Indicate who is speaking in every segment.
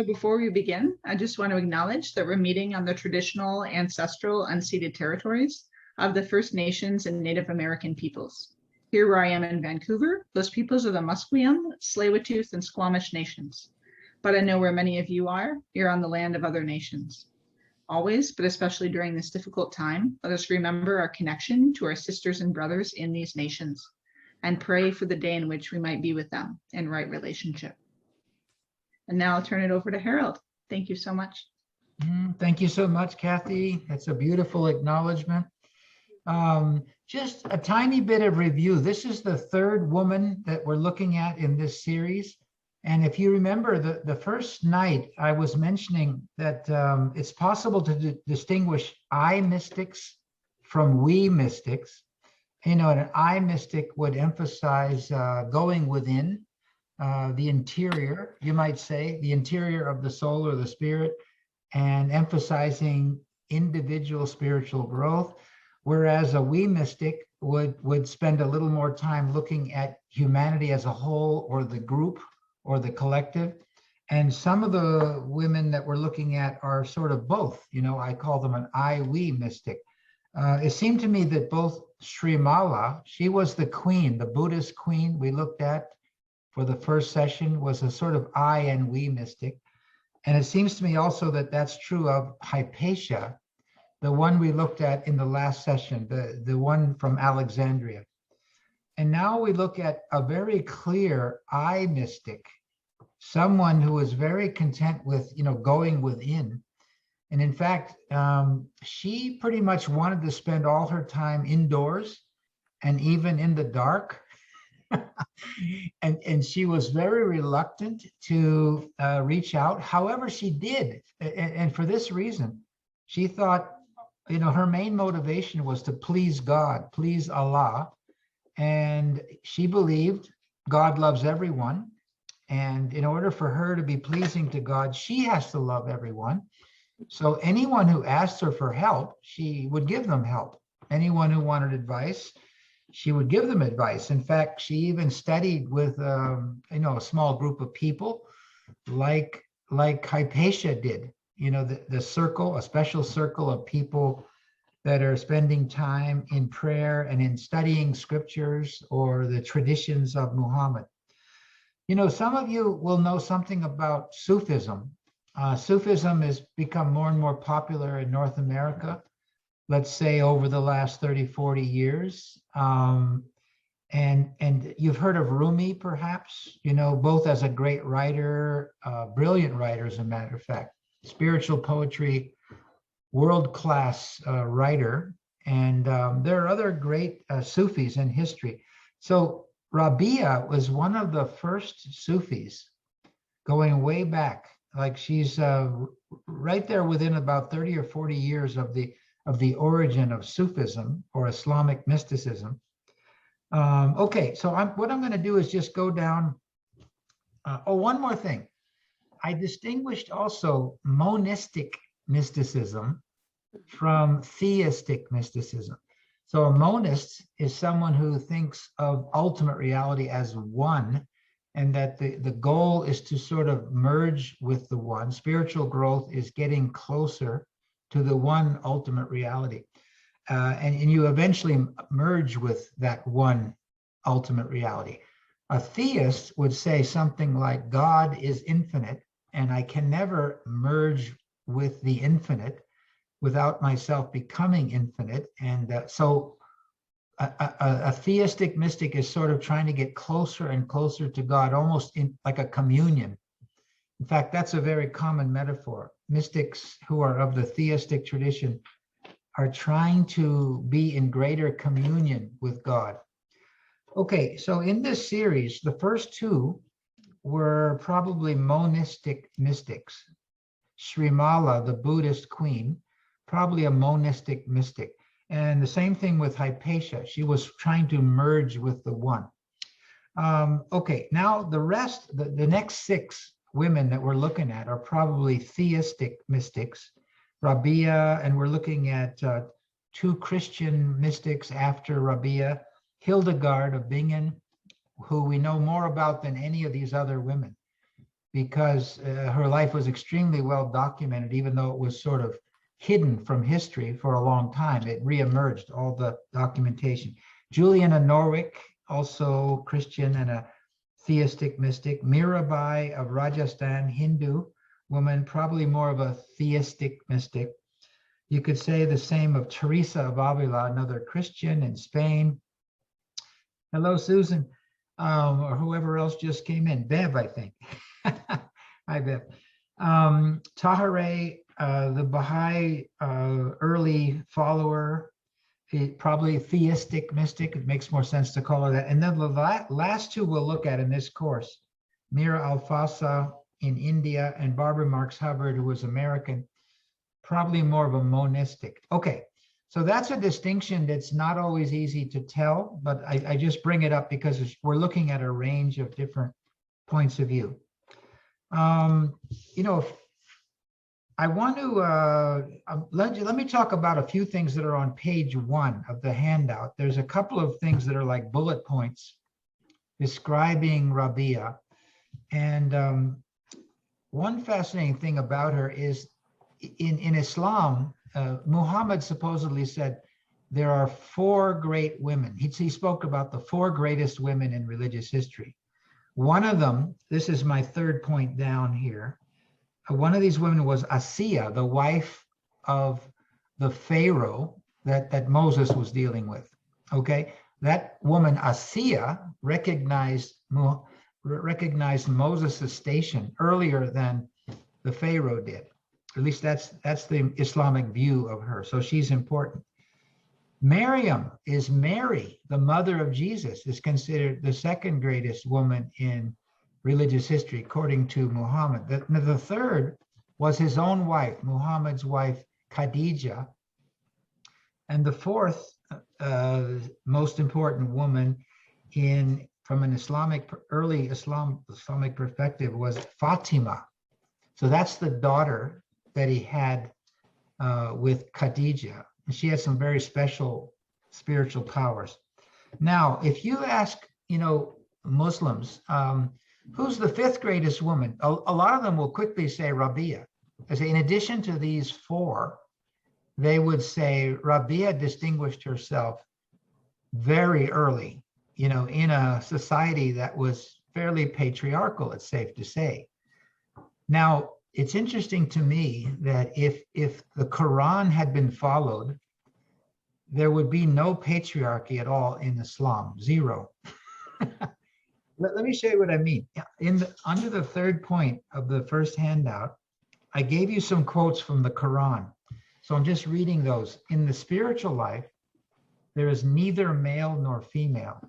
Speaker 1: So before we begin, I just want to acknowledge that we're meeting on the traditional, ancestral, unceded territories of the First Nations and Native American peoples. Here where I am in Vancouver, those peoples are the Musqueam, Tsleil-Waututh, and Squamish nations. But I know where many of you are, you're on the land of other nations. Always, but especially during this difficult time, let us remember our connection to our sisters and brothers in these nations and pray for the day in which we might be with them in right relationship. And now I'll turn it over to Harold. Thank you so much.
Speaker 2: Thank you so much, Kathy. That's a beautiful acknowledgement. Just a tiny bit of review. This is the third woman that we're looking at in this series. And if you remember, the first night I was mentioning that it's possible to distinguish I mystics from we mystics. You know, an I mystic would emphasize going within, the interior, you might say, the interior of the soul or the spirit, and emphasizing individual spiritual growth. Whereas a we mystic would spend a little more time looking at humanity as a whole, or the group, or the collective. And some of the women that we're looking at are sort of both. You know, I call them an I-we mystic. It seemed to me that both Srimala, she was the queen, the Buddhist queen we looked at for the first session, was a sort of I and we mystic. And it seems to me also that that's true of Hypatia, the one we looked at in the last session, the one from Alexandria. And now we look at a very clear I mystic, someone who is very content with, you know, going within. And in fact, she pretty much wanted to spend all her time indoors and even in the dark. and she was very reluctant to reach out. However, she did. And for this reason, she thought, you know, her main motivation was to please God, please Allah. And she believed God loves everyone. And in order for her to be pleasing to God, she has to love everyone. So anyone who asked her for help, she would give them help. Anyone who wanted advice, she would give them advice. In fact, she even studied with, you know, a small group of people like Hypatia did, you know, the circle, a special circle of people that are spending time in prayer and in studying scriptures or the traditions of Muhammad. You know, some of you will know something about Sufism. Sufism has become more and more popular in North America, let's say over the last 30, 40 years. And you've heard of Rumi, perhaps, you know, both as a great writer, brilliant writer, as a matter of fact, spiritual poetry, world-class writer. And there are other great Sufis in history. So Rabia was one of the first Sufis, going way back. Like she's right there within about 30 or 40 years of the origin of Sufism or Islamic mysticism. Okay, so what I'm going to do is just go down. One more thing. I distinguished also monistic mysticism from theistic mysticism. So a monist is someone who thinks of ultimate reality as one, and that the goal is to sort of merge with the one. Spiritual growth is getting closer to the one ultimate reality. And you eventually merge with that one ultimate reality. A theist would say something like, God is infinite, and I can never merge with the infinite without myself becoming infinite. And so a theistic mystic is sort of trying to get closer and closer to God, almost in like a communion. In fact, that's a very common metaphor. Mystics who are of the theistic tradition are trying to be in greater communion with God. Okay, so in this series, the first two were probably monistic mystics. Srimala, the Buddhist queen, probably a monistic mystic. And the same thing with Hypatia. She was trying to merge with the one. Okay, now the rest, the next six women that we're looking at are probably theistic mystics. Rabia, and we're looking at two Christian mystics after Rabia, Hildegard of Bingen, who we know more about than any of these other women. because her life was extremely well documented, even though it was sort of hidden from history for a long time. It reemerged, all the documentation. Julian of Norwich, also Christian and a theistic mystic. Mirabai of Rajasthan, Hindu woman, probably more of a theistic mystic. You could say the same of Teresa of Avila, another Christian in Spain. Hello, Susan, or whoever else just came in. Bev, I think. Hi, Bev. Tahirih, the Baha'i early follower, probably theistic mystic. It makes more sense to call her that. And then the last two we'll look at in this course, Mirra Alfassa in India and Barbara Marx Hubbard, who was American, probably more of a monistic. Okay, so that's a distinction that's not always easy to tell, but I just bring it up because we're looking at a range of different points of view. You know, I want to, let me talk about a few things that are on page 1 of the handout. There's a couple of things that are like bullet points describing Rabi'a. And one fascinating thing about her is in Islam, Muhammad supposedly said there are 4 great women. He spoke about the 4 greatest women in religious history. One of them, this is my third point down here, one of these women was Asiya, the wife of the Pharaoh that Moses was dealing with. Okay, that woman Asiya recognized Moses' station earlier than the Pharaoh did. At least that's the Islamic view of her. So she's important. Miriam is Mary, the mother of Jesus, is considered the second greatest woman in religious history, according to Muhammad. The third was his own wife, Muhammad's wife, Khadija. And the fourth most important woman from an early Islamic perspective was Fatima. So that's the daughter that he had with Khadija. And she had some very special spiritual powers. Now, if you ask, Muslims, who's the 5th greatest woman? A lot of them will quickly say Rabi'a. They say, in addition to these 4, they would say Rabi'a distinguished herself very early, in a society that was fairly patriarchal, it's safe to say. Now, it's interesting to me that if the Quran had been followed, there would be no patriarchy at all in Islam, 0. Let me show you what I mean. Under the third point of the first handout, I gave you some quotes from the Quran. So I'm just reading those. In the spiritual life, there is neither male nor female.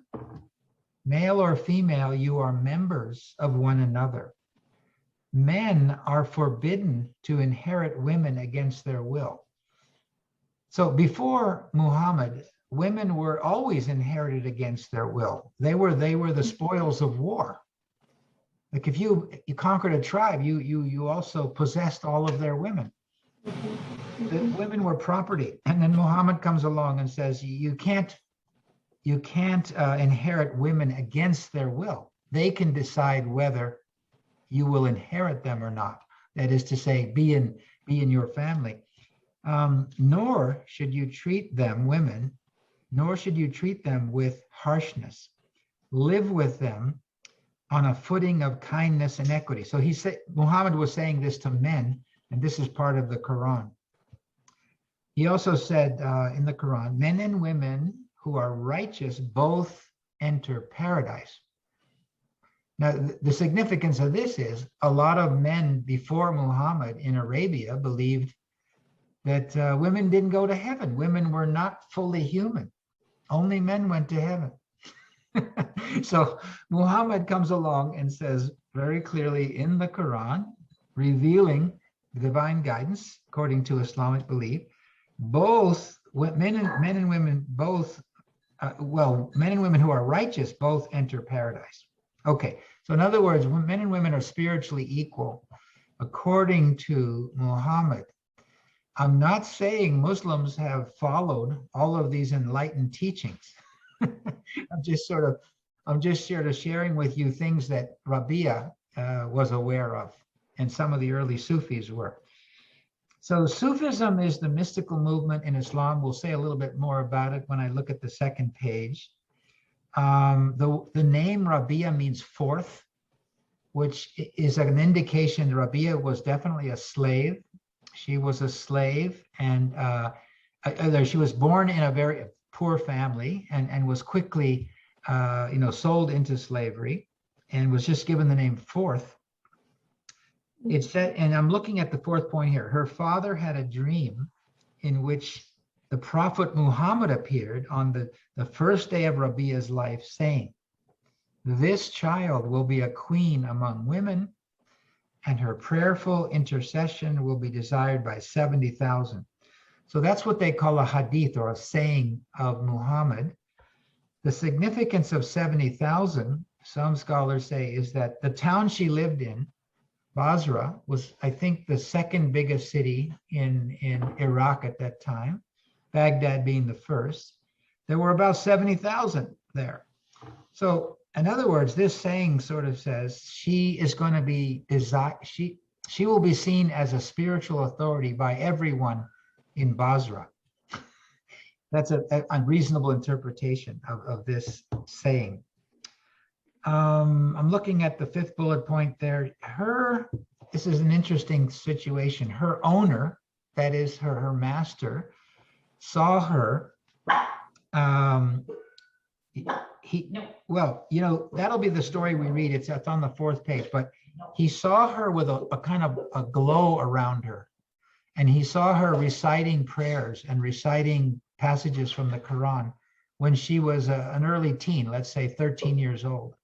Speaker 2: Male or female, you are members of one another. Men are forbidden to inherit women against their will. So before Muhammad, women were always inherited against their will. They were the spoils of war. Like if you conquered a tribe, you also possessed all of their women. The women were property. And then Muhammad comes along and says, you can't inherit women against their will. They can decide whether you will inherit them or not. That is to say, be in your family. Nor should you treat them, women, nor should you treat them with harshness. Live with them on a footing of kindness and equity. So Muhammad was saying this to men, and this is part of the Quran. He also said in the Quran, men and women who are righteous both enter paradise. Now, the significance of this is a lot of men before Muhammad in Arabia believed that women didn't go to heaven. Women were not fully human. Only men went to heaven. So Muhammad comes along and says very clearly in the Quran, revealing divine guidance according to Islamic belief, both men and women both, men and women who are righteous both enter paradise. Okay, so in other words, men and women are spiritually equal according to Muhammad. I'm not saying Muslims have followed all of these enlightened teachings. I'm just sort of sharing with you things that Rabi'a was aware of, and some of the early Sufis were. So Sufism is the mystical movement in Islam. We'll say a little bit more about it when I look at the second page. The name Rabia means fourth, which is an indication Rabia was definitely a slave. She was a slave, and she was born in a very poor family and was quickly sold into slavery and was just given the name fourth. It said, and I'm looking at the fourth point here, her father had a dream in which the Prophet Muhammad appeared on the first day of Rabia's life, saying, "This child will be a queen among women, and her prayerful intercession will be desired by 70,000. So that's what they call a hadith, or a saying of Muhammad. The significance of 70,000, some scholars say, is that the town she lived in, Basra, was, I think, the second biggest city in Iraq at that time, Baghdad being the first. There were about 70,000 there. So in other words, this saying sort of says she is going to be, she will be seen as a spiritual authority by everyone in Basra. That's a reasonable interpretation of this saying. I'm looking at the fifth bullet point there. This is an interesting situation. Her owner, that is her master, saw her. Well, that'll be the story we read. It's on the fourth page, but he saw her with a kind of a glow around her. And he saw her reciting prayers and reciting passages from the Quran when she was an early teen, let's say 13 years old.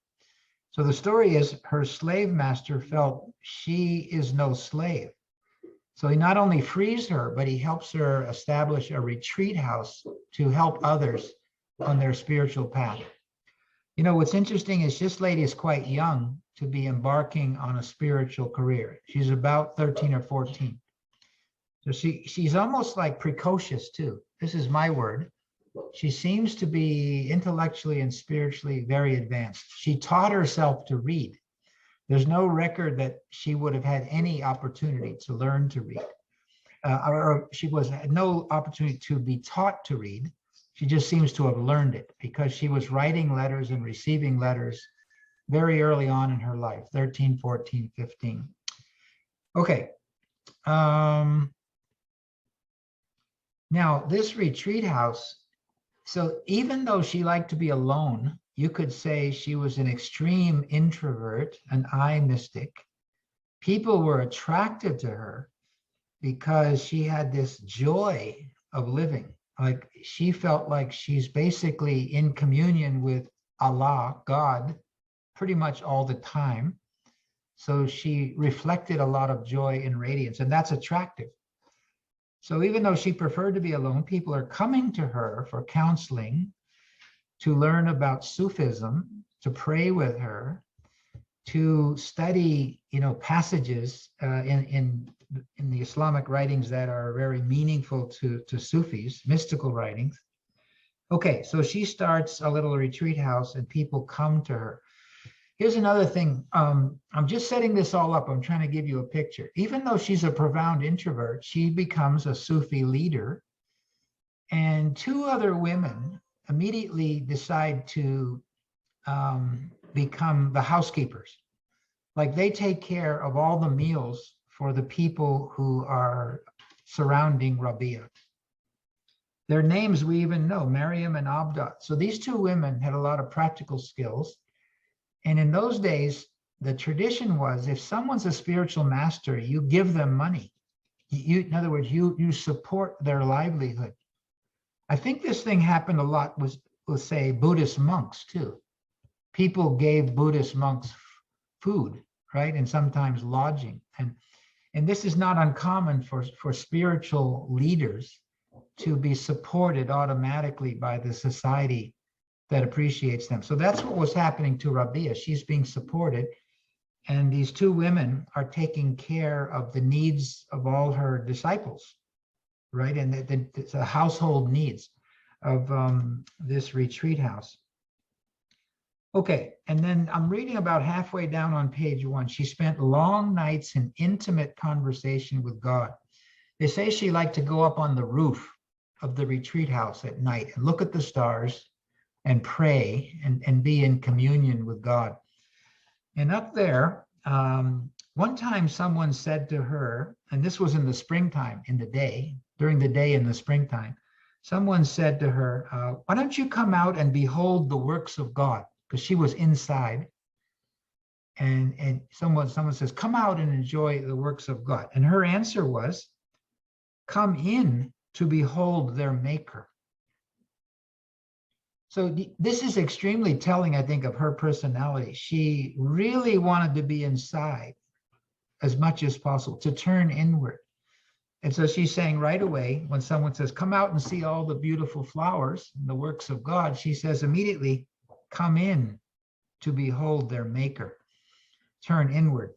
Speaker 2: So the story is her slave master felt she is no slave. So he not only frees her, but he helps her establish a retreat house to help others on their spiritual path. What's interesting is this lady is quite young to be embarking on a spiritual career. She's about 13 or 14. So she's almost like precocious too. This is my word. She seems to be intellectually and spiritually very advanced. She taught herself to read. There's no record that she would have had any opportunity to learn to read. Or she had no opportunity to be taught to read. She just seems to have learned it because she was writing letters and receiving letters very early on in her life, 13, 14, 15. Okay. Now, this retreat house, so even though she liked to be alone, you could say she was an extreme introvert, an eye mystic. People were attracted to her because she had this joy of living. Like she felt like she's basically in communion with Allah, God, pretty much all the time. So she reflected a lot of joy and radiance, and that's attractive. So even though she preferred to be alone, people are coming to her for counseling, to learn about Sufism, to pray with her, to study, passages in the Islamic writings that are very meaningful to Sufis, mystical writings. Okay, so she starts a little retreat house and people come to her. Here's another thing. I'm just setting this all up. I'm trying to give you a picture. Even though she's a profound introvert, she becomes a Sufi leader. And two other women immediately decide to become the housekeepers. Like they take care of all the meals for the people who are surrounding Rabia. Their names we even know, Maryam and Abda. So these two women had a lot of practical skills. And in those days, the tradition was if someone's a spiritual master, you give them money. In other words, you support their livelihood. I think this thing happened a lot with say, Buddhist monks too. People gave Buddhist monks food, right? And sometimes lodging. And this is not uncommon for spiritual leaders to be supported automatically by the society that appreciates them. So that's what was happening to Rabia. She's being supported. And these two women are taking care of the needs of all her disciples, right? And the household needs of this retreat house. Okay, and then I'm reading about halfway down on page 1. She spent long nights in intimate conversation with God. They say she liked to go up on the roof of the retreat house at night and look at the stars and pray and be in communion with God. And up there, one time someone said to her, and this was in the springtime, during the day in the springtime, someone said to her, why don't you come out and behold the works of God? Because she was inside. And someone says, come out and enjoy the works of God. And her answer was, come in to behold their maker. So this is extremely telling, I think, of her personality. She really wanted to be inside as much as possible, to turn inward. And so she's saying right away, when someone says, come out and see all the beautiful flowers and the works of God, she says immediately, come in to behold their maker, turn inward.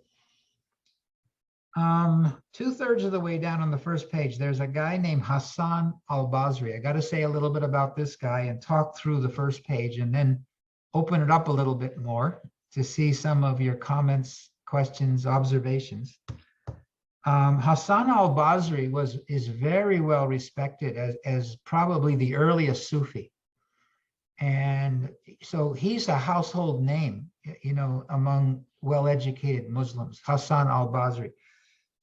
Speaker 2: 2/3 of the way down on the first page, there's a guy named Hassan Al-Basri. I got to say a little bit about this guy and talk through the first page and then open it up a little bit more to see some of your comments, questions, observations. Hassan al-Basri is very well respected as probably the earliest Sufi. And so he's a household name, among well-educated Muslims, Hassan al-Basri.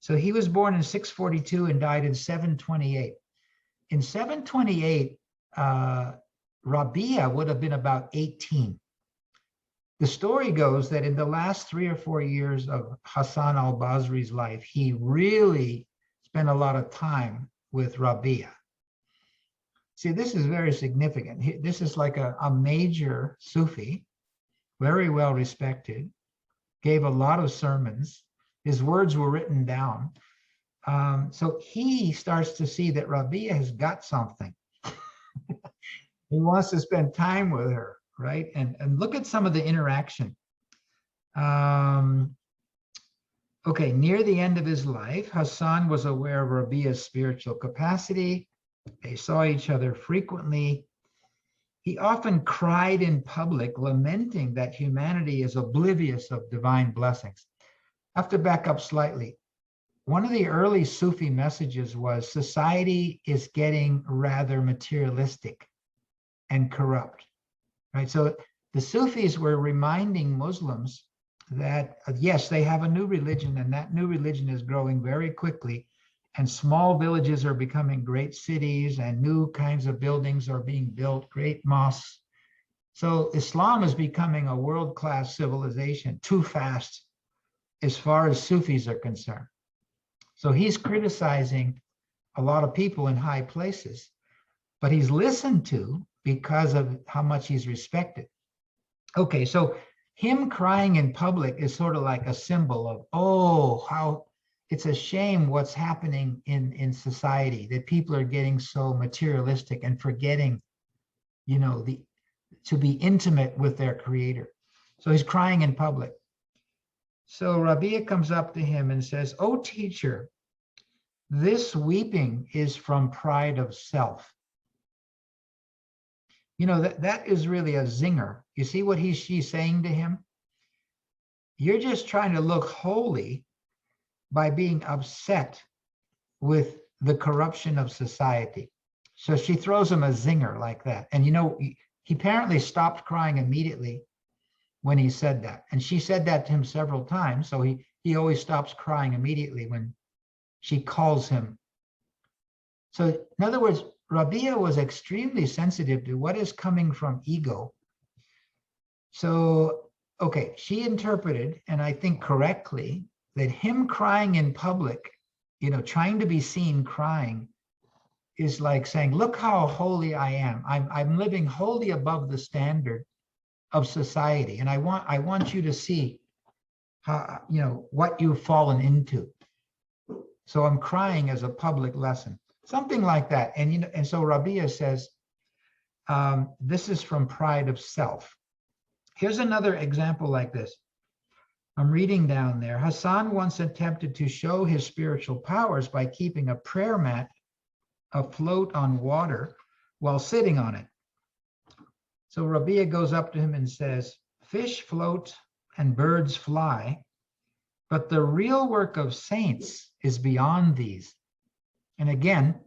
Speaker 2: So he was born in 642 and died in 728. In 728, Rabia would have been about 18. The story goes that in the last 3 or 4 years of Hassan al-Basri's life, he really spent a lot of time with Rabia. See, this is very significant. This is like a major Sufi, very well respected, gave a lot of sermons. His words were written down. So he starts to see that Rabia has got something. He wants to spend time with her. Right? And look at some of the interaction. Okay, near the end of his life, Hassan was aware of Rabia's spiritual capacity. They saw each other frequently. He often cried in public, lamenting that humanity is oblivious of divine blessings. I have to back up slightly. One of the early Sufi messages was society is getting rather materialistic and corrupt. Right, so the Sufis were reminding Muslims that, yes, they have a new religion, and that new religion is growing very quickly, and small villages are becoming great cities, and new kinds of buildings are being built, great mosques. So Islam is becoming a world-class civilization too fast as far as Sufis are concerned. So he's criticizing a lot of people in high places, but he's listened to because of how much he's respected. Okay, so him crying in public is sort of like a symbol of, oh, how it's a shame what's happening in society, that people are getting so materialistic and forgetting, to be intimate with their creator. So he's crying in public. So Rabia comes up to him and says, oh, teacher, this weeping is from pride of self. That is really a zinger. You see what she's saying to him? You're just trying to look holy by being upset with the corruption of society. So she throws him a zinger like that. And he apparently stopped crying immediately when he said that. And she said that to him several times. So he always stops crying immediately when she calls him. So in other words, Rabia was extremely sensitive to what is coming from ego. So, okay, she interpreted, and I think correctly, that him crying in public, trying to be seen crying, is like saying, look how holy I am. I'm living wholly above the standard of society. And I want you to see how, what you've fallen into. So I'm crying as a public lesson. Something like that. And so Rabia says, this is from pride of self. Here's another example like this. I'm reading down there. Hassan once attempted to show his spiritual powers by keeping a prayer mat afloat on water while sitting on it. So Rabia goes up to him and says, fish float and birds fly, but the real work of saints is beyond these. And again,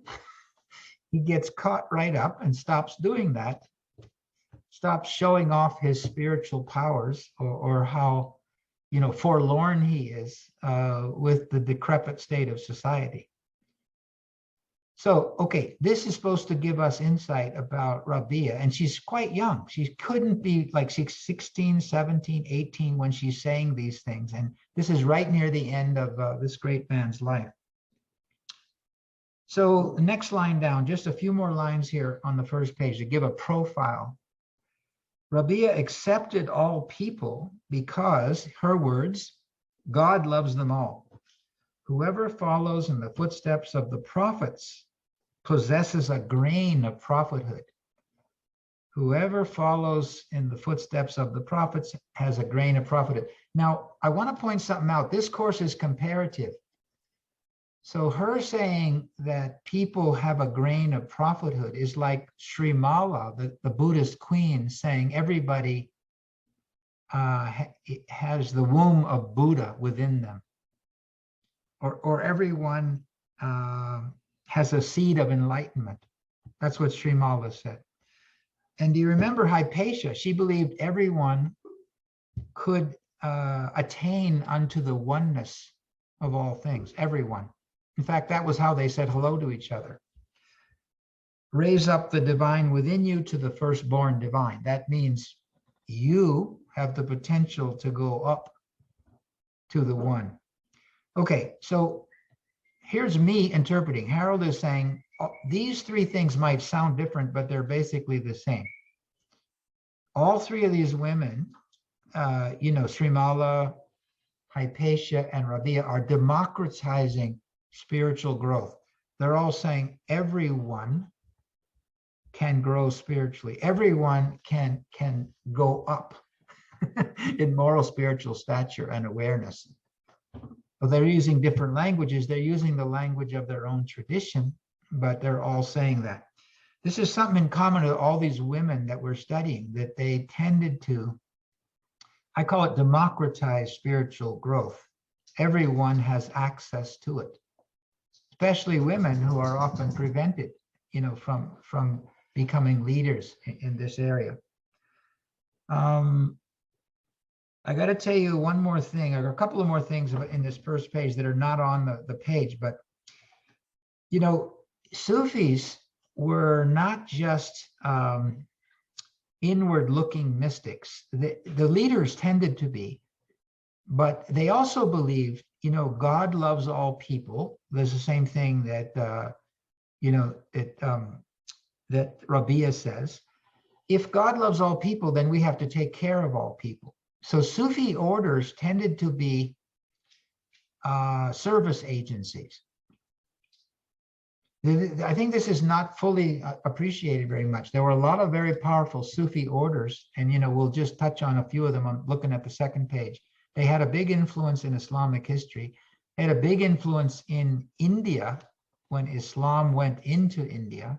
Speaker 2: he gets caught right up and stops doing that, stops showing off his spiritual powers, or how, forlorn he is with the decrepit state of society. So, okay, this is supposed to give us insight about Rabi'a, and she's quite young. She couldn't be like 16, 17, 18 when she's saying these things. And this is right near the end of this great man's life. So the next line down, just a few more lines here on the first page to give a profile. Rabi'a accepted all people because, her words, God loves them all. Whoever follows in the footsteps of the prophets possesses a grain of prophethood. Whoever follows in the footsteps of the prophets has a grain of prophethood. Now, I want to point something out. This course is comparative. So her saying that people have a grain of prophethood is like Srimala, the Buddhist queen, saying everybody has the womb of Buddha within them. Or everyone has a seed of enlightenment. That's what Srimala said. And do you remember Hypatia? She believed everyone could attain unto the oneness of all things, everyone. In fact, that was how they said hello to each other. Raise up the divine within you to the firstborn divine. That means you have the potential to go up to the one. Okay, so here's me interpreting. Harold is saying these three things might sound different, but they're basically the same. All three of these women, Srimala, Hypatia, and Rabi'a, are democratizing spiritual growth. They're all saying everyone can grow spiritually. Everyone can go up in moral spiritual stature and awareness. Well, they're using different languages. They're using the language of their own tradition, but they're all saying that. This is something in common with all these women that we're studying, that they tended to, I call it democratize spiritual growth. Everyone has access to it, especially women who are often prevented, from becoming leaders in this area. I got to tell you one more thing, or a couple of more things in this first page that are not on the page, but, Sufis were not just inward-looking mystics. The leaders tended to be, but they also believed, God loves all people. There's the same thing that, that Rabi'a says. If God loves all people, then we have to take care of all people. So Sufi orders tended to be service agencies. I think this is not fully appreciated very much. There were a lot of very powerful Sufi orders, and we'll just touch on a few of them. I'm looking at the second page. They had a big influence in Islamic history. They had a big influence in India when Islam went into India.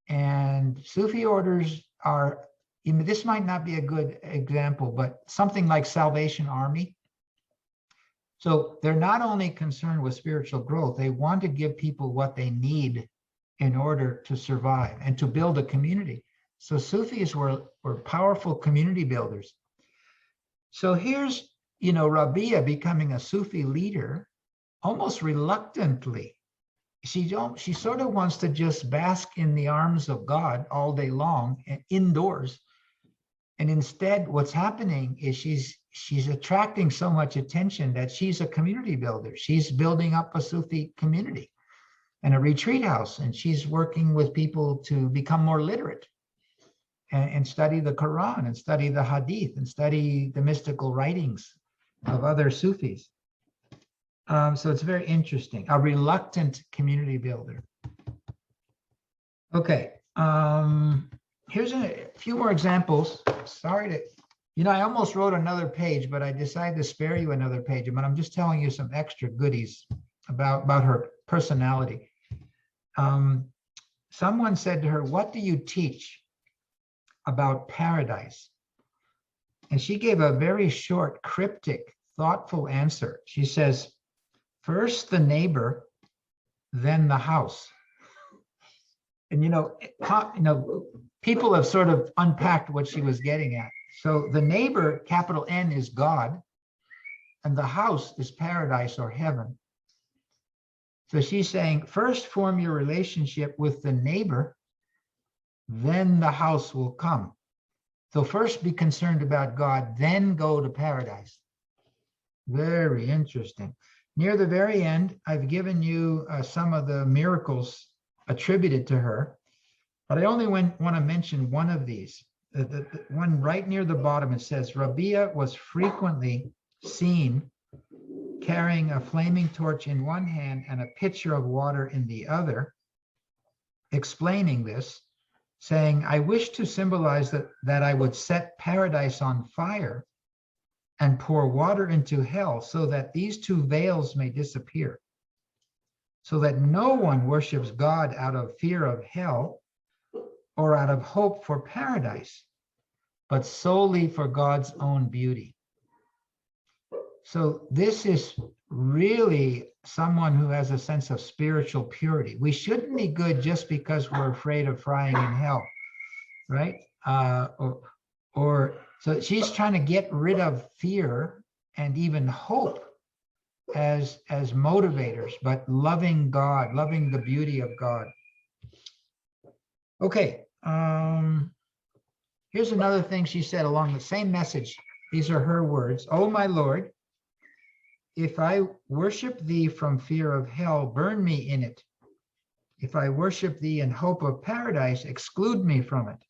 Speaker 2: And Sufi orders are, this might not be a good example, but something like Salvation Army. So they're not only concerned with spiritual growth, they want to give people what they need in order to survive and to build a community. So Sufis were powerful community builders. So here's, Rabi'a becoming a Sufi leader almost reluctantly. She sort of wants to just bask in the arms of God all day long and indoors. And instead, what's happening is she's attracting so much attention that she's a community builder. She's building up a Sufi community and a retreat house, and she's working with people to become more literate and study the Quran and study the Hadith and study the mystical writings of other Sufis. So it's very interesting, a reluctant community builder. Okay, here's a few more examples. Sorry to, I almost wrote another page, but I decided to spare you another page. But I'm just telling you some extra goodies about her personality. Someone said to her, "What do you teach about paradise?" And she gave a very short, cryptic, thoughtful answer. She says, first the neighbor, then the house. And people have sort of unpacked what she was getting at. So the neighbor, capital N, is God, and the house is paradise or heaven. So she's saying, first form your relationship with the neighbor, then the house will come. So first be concerned about God, then go to paradise. Very interesting. Near the very end, I've given you some of the miracles attributed to her, but I only want to mention one of these. The one right near the bottom, it says, Rabi'a was frequently seen carrying a flaming torch in one hand and a pitcher of water in the other, explaining this, saying, I wish to symbolize that I would set paradise on fire and pour water into hell so that these two veils may disappear, so that no one worships God out of fear of hell or out of hope for paradise, but solely for God's own beauty. So this is really someone who has a sense of spiritual purity. We shouldn't be good just because we're afraid of frying in hell, right? So she's trying to get rid of fear and even hope as motivators, but loving God, loving the beauty of God. Okay, here's another thing she said along the same message. These are her words. Oh, my Lord, if I worship thee from fear of hell, burn me in it. If I worship thee in hope of paradise, exclude me from it.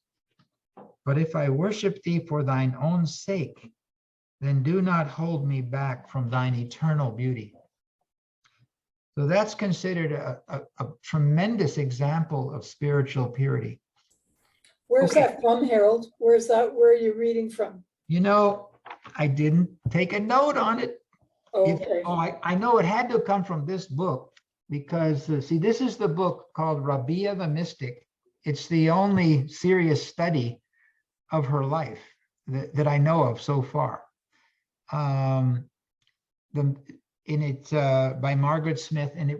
Speaker 2: But if I worship thee for thine own sake, then do not hold me back from thine eternal beauty. So that's considered a tremendous example of spiritual purity.
Speaker 3: Where's that from, Harold? Where are you reading from?
Speaker 2: I didn't take a note on it.
Speaker 3: Okay.
Speaker 2: I know it had to come from this book because, see, this is the book called Rabia the Mystic. It's the only serious study of her life that I know of so far. By Margaret Smith, and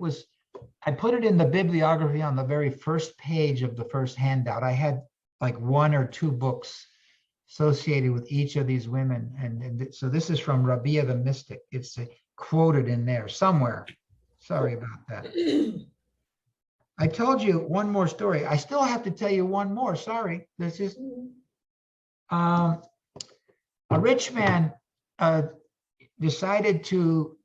Speaker 2: I put it in the bibliography on the very first page of the first handout. I had like one or two books associated with each of these women. And so this is from Rabia the Mystic. It's quoted in there somewhere. Sorry about that. I told you one more story. I still have to tell you one more. Sorry. This is a rich man decided to,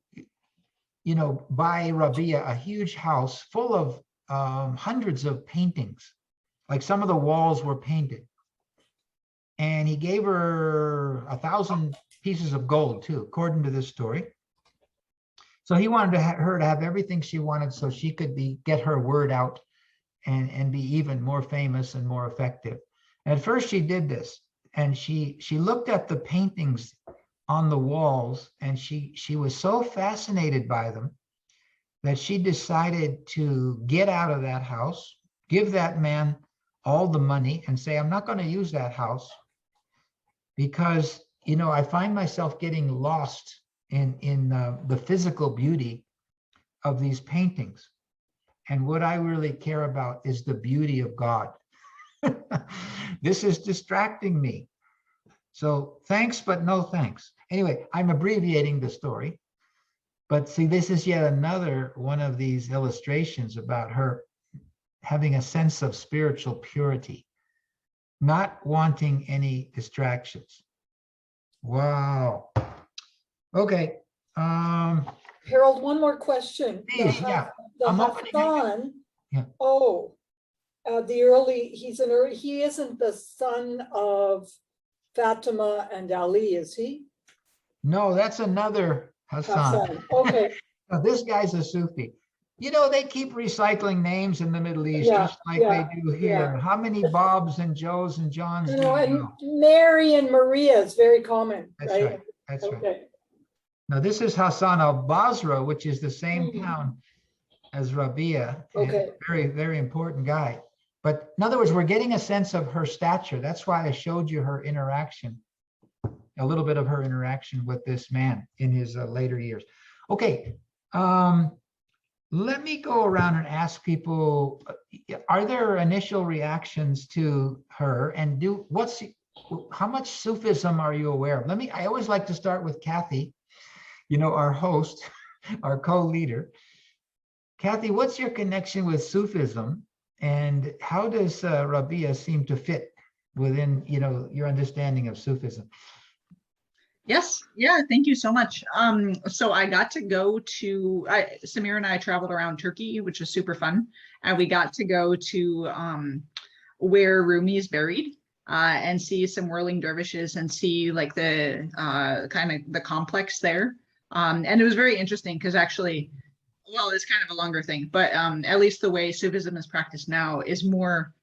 Speaker 2: buy Rabia a huge house full of hundreds of paintings. Like some of the walls were painted. And he gave her 1,000 pieces of gold too, according to this story. So he wanted her to have everything she wanted so she could get her word out and be even more famous and more effective. And at first she did this, and she looked at the paintings on the walls, and she was so fascinated by them that she decided to get out of that house, give that man all the money and say, I'm not going to use that house because, I find myself getting lost in the physical beauty of these paintings. And what I really care about is the beauty of God. This is distracting me. So thanks, but no thanks. Anyway, I'm abbreviating the story. But see, this is yet another one of these illustrations about her having a sense of spiritual purity, not wanting any distractions. Wow. Okay.
Speaker 3: Harold, one more question.
Speaker 2: Please, yeah.
Speaker 3: The Hassan.
Speaker 2: Yeah.
Speaker 3: Oh, he isn't the son of Fatima and Ali, is he?
Speaker 2: No, that's another Hassan.
Speaker 3: Okay.
Speaker 2: Now, this guy's a Sufi. They keep recycling names in the Middle East, just like they do here. How many Bobs and Joes and Johns do you know?
Speaker 3: Mary and Maria is very common.
Speaker 2: That's right. That's
Speaker 3: okay.
Speaker 2: Right. Now, this is Hassan Al-Basra, which is the same town as Rabi'a.
Speaker 3: Okay.
Speaker 2: Very, very important guy. But in other words, we're getting a sense of her stature. That's why I showed you her interaction. a little bit of her interaction with this man in his later years. Okay, let me go around and ask people, are there initial reactions to her, and how much Sufism are you aware of? I always like to start with Kathy, our host, our co-leader. Kathy, what's your connection with Sufism, and how does Rabia seem to fit within, your understanding of Sufism?
Speaker 1: Yes, yeah, thank you so much. So I got to go to, Samir and I traveled around Turkey, which was super fun. And we got to go to where Rumi is buried and see some whirling dervishes and see like the kind of the complex there. And it was very interesting because actually, well, it's kind of a longer thing, but at least the way Sufism is practiced now is more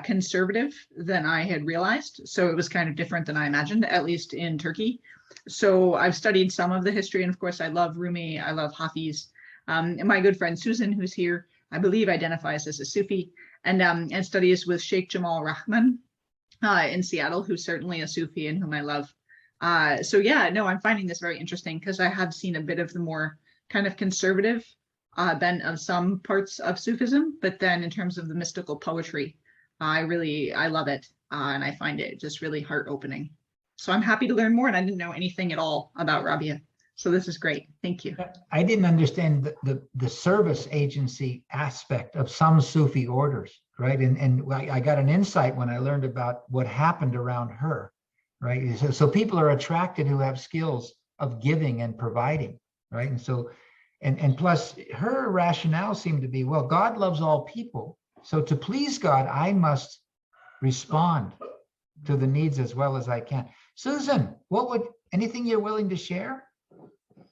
Speaker 1: conservative than I had realized. So it was kind of different than I imagined, at least in Turkey. So I've studied some of the history, and of course I love Rumi, I love Hafiz. And my good friend Susan, who's here, I believe identifies as a Sufi, and studies with Sheikh Jamal Rahman in Seattle, who's certainly a Sufi and whom I love. So yeah, no, I'm finding this very interesting because I have seen a bit of the more kind of conservative bent of some parts of Sufism, but then in terms of the mystical poetry, I love it, and I find it just really heart-opening. So I'm happy to learn more, and I didn't know anything at all about Rabia. So this is great. Thank you.
Speaker 2: I didn't understand the service agency aspect of some Sufi orders, right? And I got an insight when I learned about what happened around her, right? So people are attracted who have skills of giving and providing, right? And so, and plus her rationale seemed to be, well, God loves all people. So to please God, I must respond to the needs as well as I can. Susan, anything you're willing to share?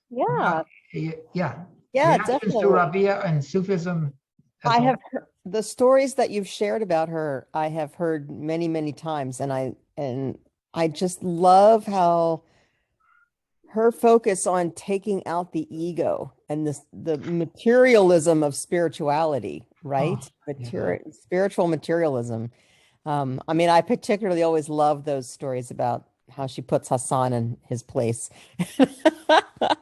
Speaker 4: Yeah.
Speaker 2: Yeah,
Speaker 4: Definitely.
Speaker 2: To Rabia and Sufism.
Speaker 4: I have heard the stories that you've shared about her. I have heard many, many times, and I just love how her focus on taking out the ego and the materialism of spirituality, right? Spiritual materialism. I particularly always love those stories about how she puts Hassan in his place. But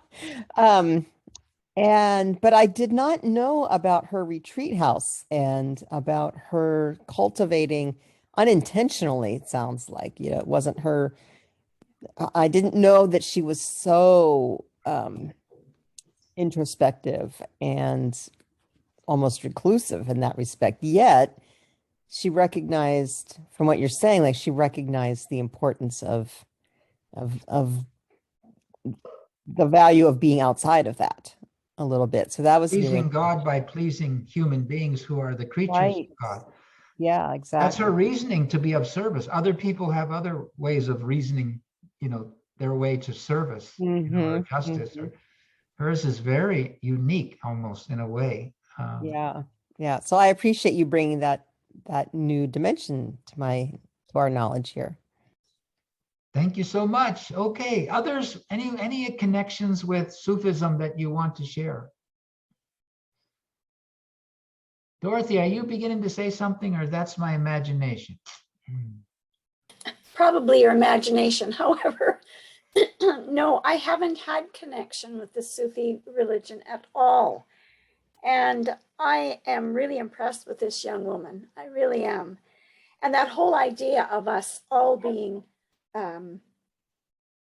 Speaker 4: I did not know about her retreat house and about her cultivating unintentionally, it sounds like, it wasn't her. I didn't know that she was so introspective and almost reclusive in that respect. Yet she recognized, from what you're saying, like she recognized the importance of the value of being outside of that a little bit. So that was
Speaker 2: pleasing God by pleasing human beings who are the creatures of God.
Speaker 4: Yeah, exactly.
Speaker 2: That's her reasoning to be of service. Other people have other ways of reasoning, their way to service, or justice. Or hers is very unique, almost in a way.
Speaker 4: Yeah. So I appreciate you bringing that new dimension to our knowledge here.
Speaker 2: Thank you so much. Okay, others, any connections with Sufism that you want to share? Dorothy, are you beginning to say something, or that's my imagination?
Speaker 3: Probably your imagination. However, no, I haven't had connection with the Sufi religion at all. And I am really impressed with this young woman. I really am. And that whole idea of us all being,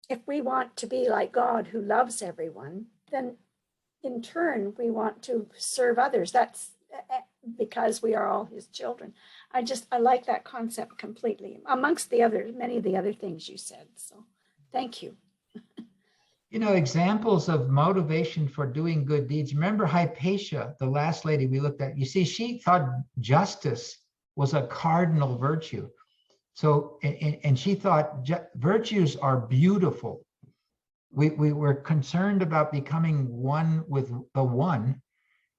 Speaker 3: if we want to be like God who loves everyone, then in turn, we want to serve others. That's because we are all his children. I like that concept completely, amongst many of the other things you said. So thank you.
Speaker 2: Examples of motivation for doing good deeds. Remember Hypatia, the last lady we looked at. You see, she thought justice was a cardinal virtue. So, and she thought virtues are beautiful. We were concerned about becoming one with the one,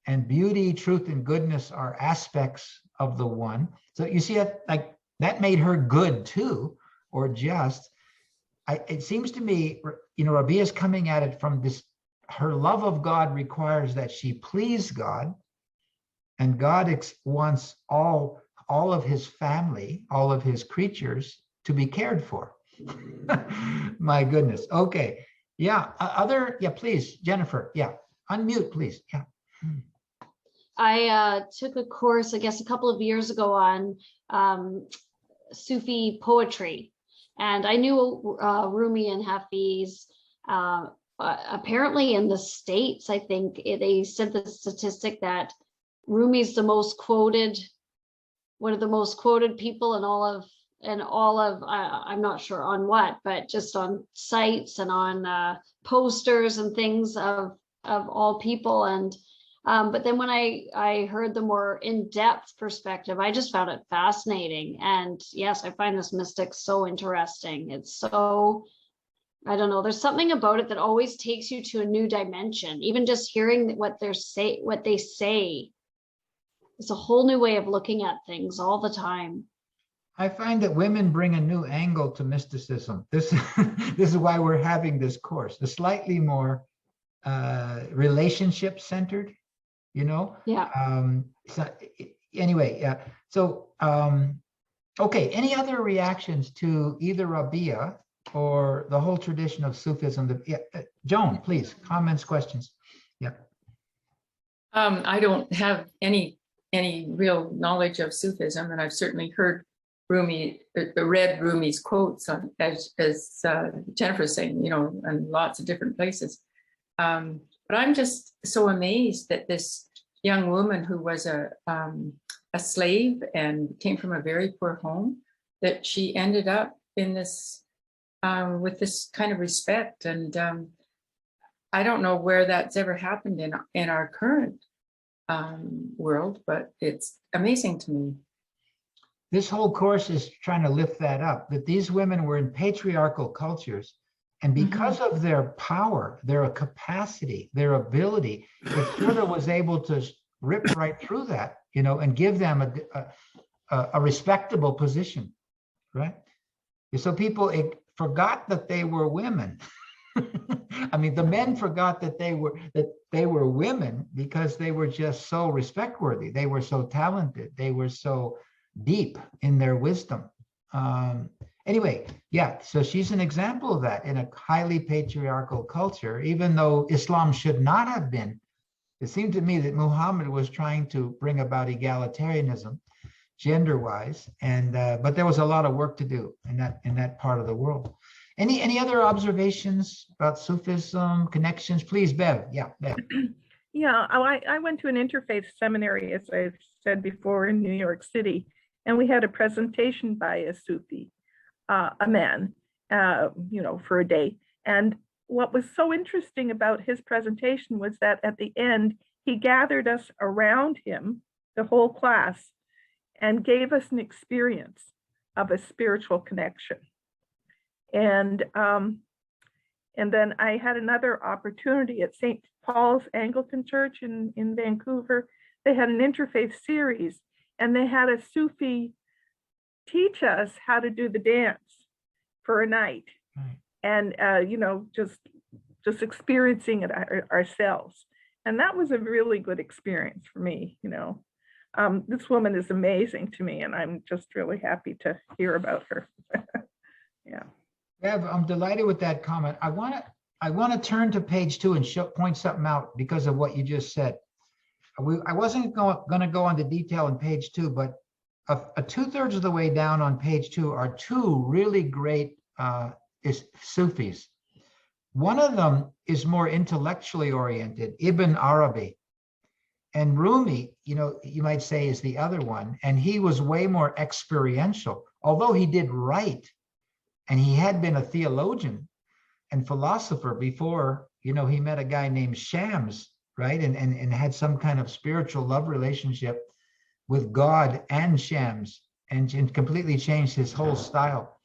Speaker 2: and beauty, truth, and goodness are aspects of the one. So you see, that made her good too, or just. It seems to me, Rabia is coming at it from this, her love of God requires that she please God, and God wants all of his family, all of his creatures to be cared for. My goodness. Okay. Yeah. Yeah, please, Jennifer. Yeah. Unmute, please. Yeah.
Speaker 5: I took a course, I guess, a couple of years ago on Sufi poetry, and I knew Rumi and Hafiz. Apparently, in the States, I think they said the statistic that Rumi's the most quoted, one of the most quoted people in all of I'm not sure on what, but just on sites and on posters and things of all people. And but then when I heard the more in-depth perspective, I just found it fascinating. And yes, I find this mystic so interesting. It's so, I don't know, there's something about it that always takes you to a new dimension. Even just hearing what they say, it's a whole new way of looking at things all the time.
Speaker 2: I find that women bring a new angle to mysticism. This is why we're having this course, a slightly more relationship centered, you know?
Speaker 5: Yeah.
Speaker 2: So anyway, yeah. So, okay, any other reactions to either Rabia or the whole tradition of Sufism? Joan, please, comments, questions. Yeah.
Speaker 6: I don't have any real knowledge of Sufism, and I've certainly heard Rumi, read Rumi's quotes on, as Jennifer's saying, you know, in lots of different places. But I'm just so amazed that this young woman who was a slave and came from a very poor home, that she ended up in this with this kind of respect. And I don't know where that's ever happened in our current world, but it's amazing to me.
Speaker 2: This whole course is trying to lift that up, that these women were in patriarchal cultures, and because of their power, their capacity, their ability, it sort of was able to rip right through that, you know, and give them a respectable position, right? So people forgot that they were women. I mean, the men forgot that they were women because they were just so respect-worthy. They were so talented. They were so deep in their wisdom. Anyway, yeah, so she's an example of that in a highly patriarchal culture, even though Islam should not have been. It seemed to me that Muhammad was trying to bring about egalitarianism, gender-wise, and but there was a lot of work to do in that part of the world. Any other observations about Sufism, connections? Please, Bev. Yeah, Bev.
Speaker 7: Yeah, I went to an interfaith seminary, as I've said before, in New York City, and we had a presentation by a Sufi, a man, you know, for a day. And what was so interesting about his presentation was that at the end, he gathered us around him, the whole class, and gave us an experience of a spiritual connection. And then I had another opportunity at St. Paul's Anglican Church in Vancouver. They had an interfaith series, and they had a Sufi teach us how to do the dance for a night.
Speaker 2: Right.
Speaker 7: And you know, just experiencing it ourselves. And that was a really good experience for me, you know. This woman is amazing to me, and I'm just really happy to hear about her. Yeah.
Speaker 2: Bev, I'm delighted with that comment. I want to turn to page 2 and point something out because of what you just said. I wasn't going to go into detail on page 2, but a 2/3 of the way down on page 2 are two really great Sufis. One of them is more intellectually oriented, Ibn Arabi. And Rumi, you know, you might say is the other one. And he was way more experiential, although he did write. And he had been a theologian and philosopher before, you know, he met a guy named Shams, right? And had some kind of spiritual love relationship with God and Shams, and completely changed his whole style.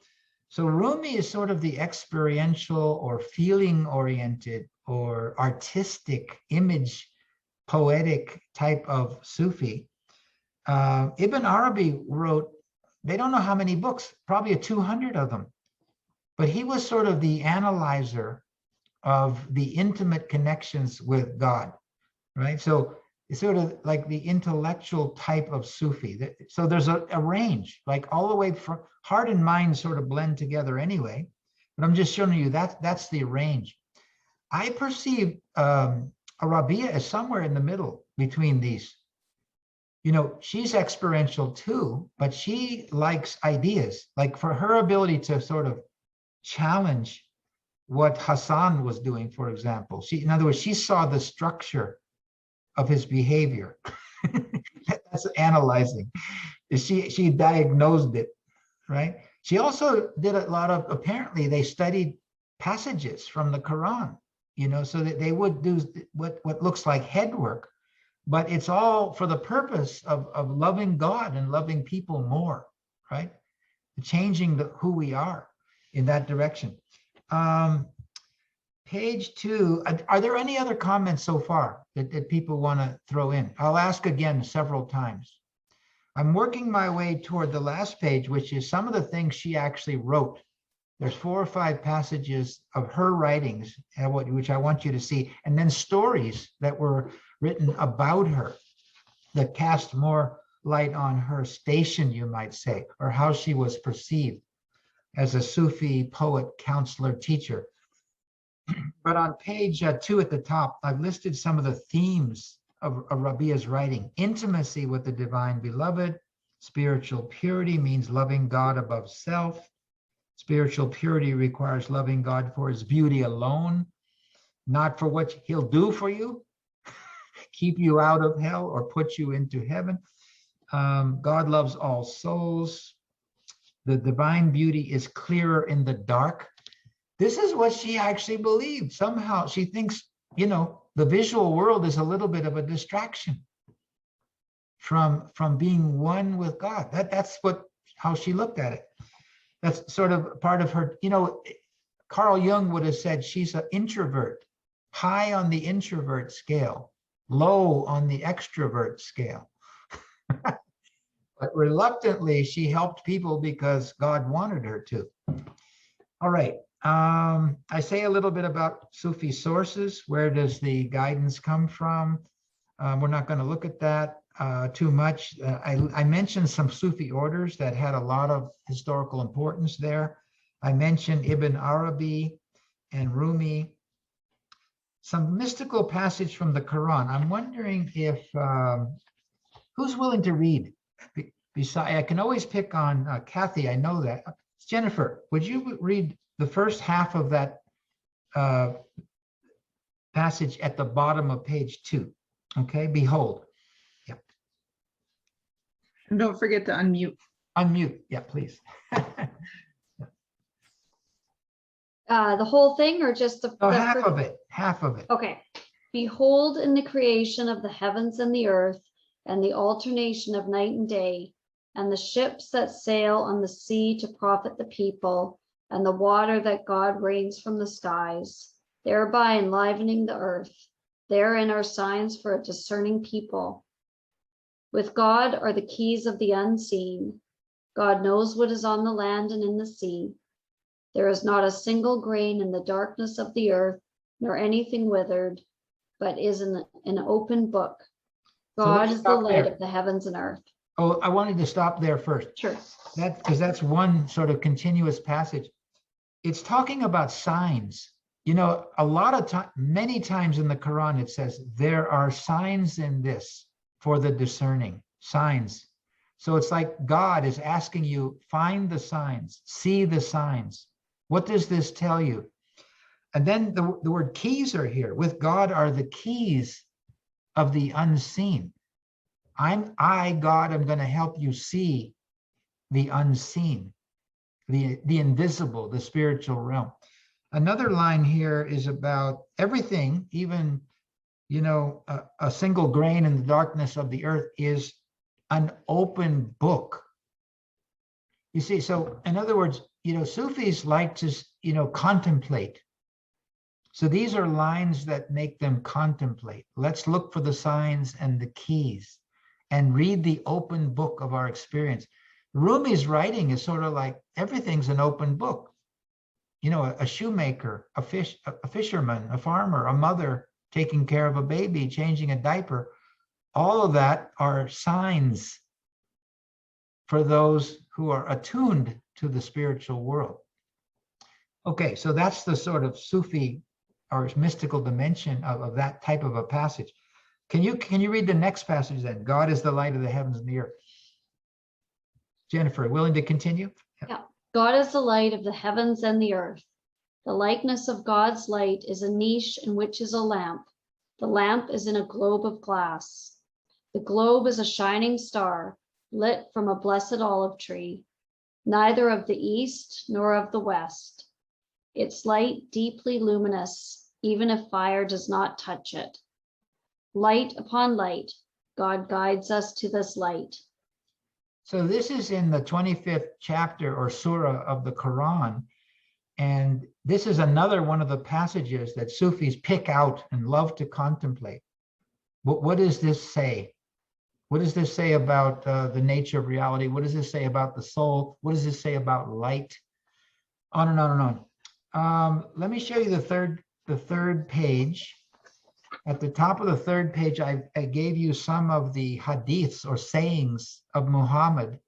Speaker 2: So Rumi is sort of the experiential or feeling oriented or artistic, image, poetic type of Sufi. Ibn Arabi wrote, they don't know how many books, probably 200 of them. But he was sort of the analyzer of the intimate connections with God, right? So It's sort of like the intellectual type of Sufi. So there's a range, like all the way from heart and mind sort of blend together anyway. But I'm just showing you that's the range. I perceive a Rabia as somewhere in the middle between these. You know, she's experiential too, but she likes ideas. Like for her ability to sort of challenge what Hassan was doing, for example. In other words, she saw the structure of his behavior. That's analyzing. She diagnosed it, right? She also did a lot of, apparently they studied passages from the Quran, you know, so that they would do what looks like head work, but it's all for the purpose of loving God and loving people more, right? Changing who we are in that direction. Page 2, are there any other comments so far that people want to throw in? I'll ask again several times. I'm working my way toward the last page, which is some of the things she actually wrote. There's 4 or 5 passages of her writings, which I want you to see, and then stories that were written about her that cast more light on her station, you might say, or how she was perceived as a Sufi poet, counselor, teacher. But on page 2 at the top, I've listed some of the themes of Rabia's writing. Intimacy with the divine beloved. Spiritual purity means loving God above self. Spiritual purity requires loving God for his beauty alone, not for what he'll do for you, keep you out of hell or put you into heaven. God loves all souls. The divine beauty is clearer in the dark. This is what she actually believed. Somehow she thinks, you know, the visual world is a little bit of a distraction from being one with God. That's how she looked at it. That's sort of part of her, you know, Carl Jung would have said she's an introvert, high on the introvert scale, low on the extrovert scale. But reluctantly, she helped people because God wanted her to. All right. I say a little bit about Sufi sources. Where does the guidance come from? We're not going to look at that too much. I mentioned some Sufi orders that had a lot of historical importance there. I mentioned Ibn Arabi and Rumi. Some mystical passage from the Quran. I'm wondering if, who's willing to read? Besides, I can always pick on Kathy, I know that. Jennifer, would you read the first half of that passage at the bottom of page 2? Okay, behold. Yeah.
Speaker 1: And don't forget to unmute.
Speaker 2: Unmute, yeah, please.
Speaker 5: The whole thing or just the
Speaker 2: half of it, half of it.
Speaker 5: Okay. Behold, in the creation of the heavens and the earth, and the alternation of night and day, and the ships that sail on the sea to profit the people, and the water that God rains from the skies, thereby enlivening the earth. Therein are signs for a discerning people. With God are the keys of the unseen. God knows what is on the land and in the sea. There is not a single grain in the darkness of the earth, nor anything withered, but is in an open book. God is the light of the heavens and earth.
Speaker 2: Oh, I wanted to stop there first.
Speaker 5: Sure.
Speaker 2: Because that's one sort of continuous passage. It's talking about signs. You know, a lot of time, many times in the Quran, it says there are signs in this for the discerning, signs. So it's like God is asking you, find the signs, see the signs. What does this tell you? And then the word keys are here. With God are the keys of the unseen. God, I'm going to help you see the unseen, the invisible, the spiritual realm. Another line here is about everything, even, you know, a single grain in the darkness of the earth is an open book. You see, so in other words, you know, Sufis like to, you know, contemplate. So these are lines that make them contemplate. Let's look for the signs and the keys and read the open book of our experience. Rumi's writing is sort of like everything's an open book. You know, a shoemaker, a fisherman, a farmer, a mother taking care of a baby, changing a diaper. all of that are signs for those who are attuned to the spiritual world. Okay, so that's the sort of Sufi or mystical dimension of that type of a passage. Can you read the next passage then? God is the light of the heavens and the earth. Jennifer, willing to continue?
Speaker 5: Yeah. God is the light of the heavens and the earth. The likeness of God's light is a niche in which is a lamp. The lamp is in a globe of glass. The globe is a shining star lit from a blessed olive tree, neither of the east nor of the west. Its light deeply luminous, even if fire does not touch it. Light upon light, God guides us to this light.
Speaker 2: So this is in the 25th chapter or surah of the Quran. And this is another one of the passages that Sufis pick out and love to contemplate. What does this say? What does this say about the nature of reality? What does this say about the soul? What does this say about light? On and on and on. Let me show you the third page. At the top of the third page, I gave you some of the hadiths or sayings of Muhammad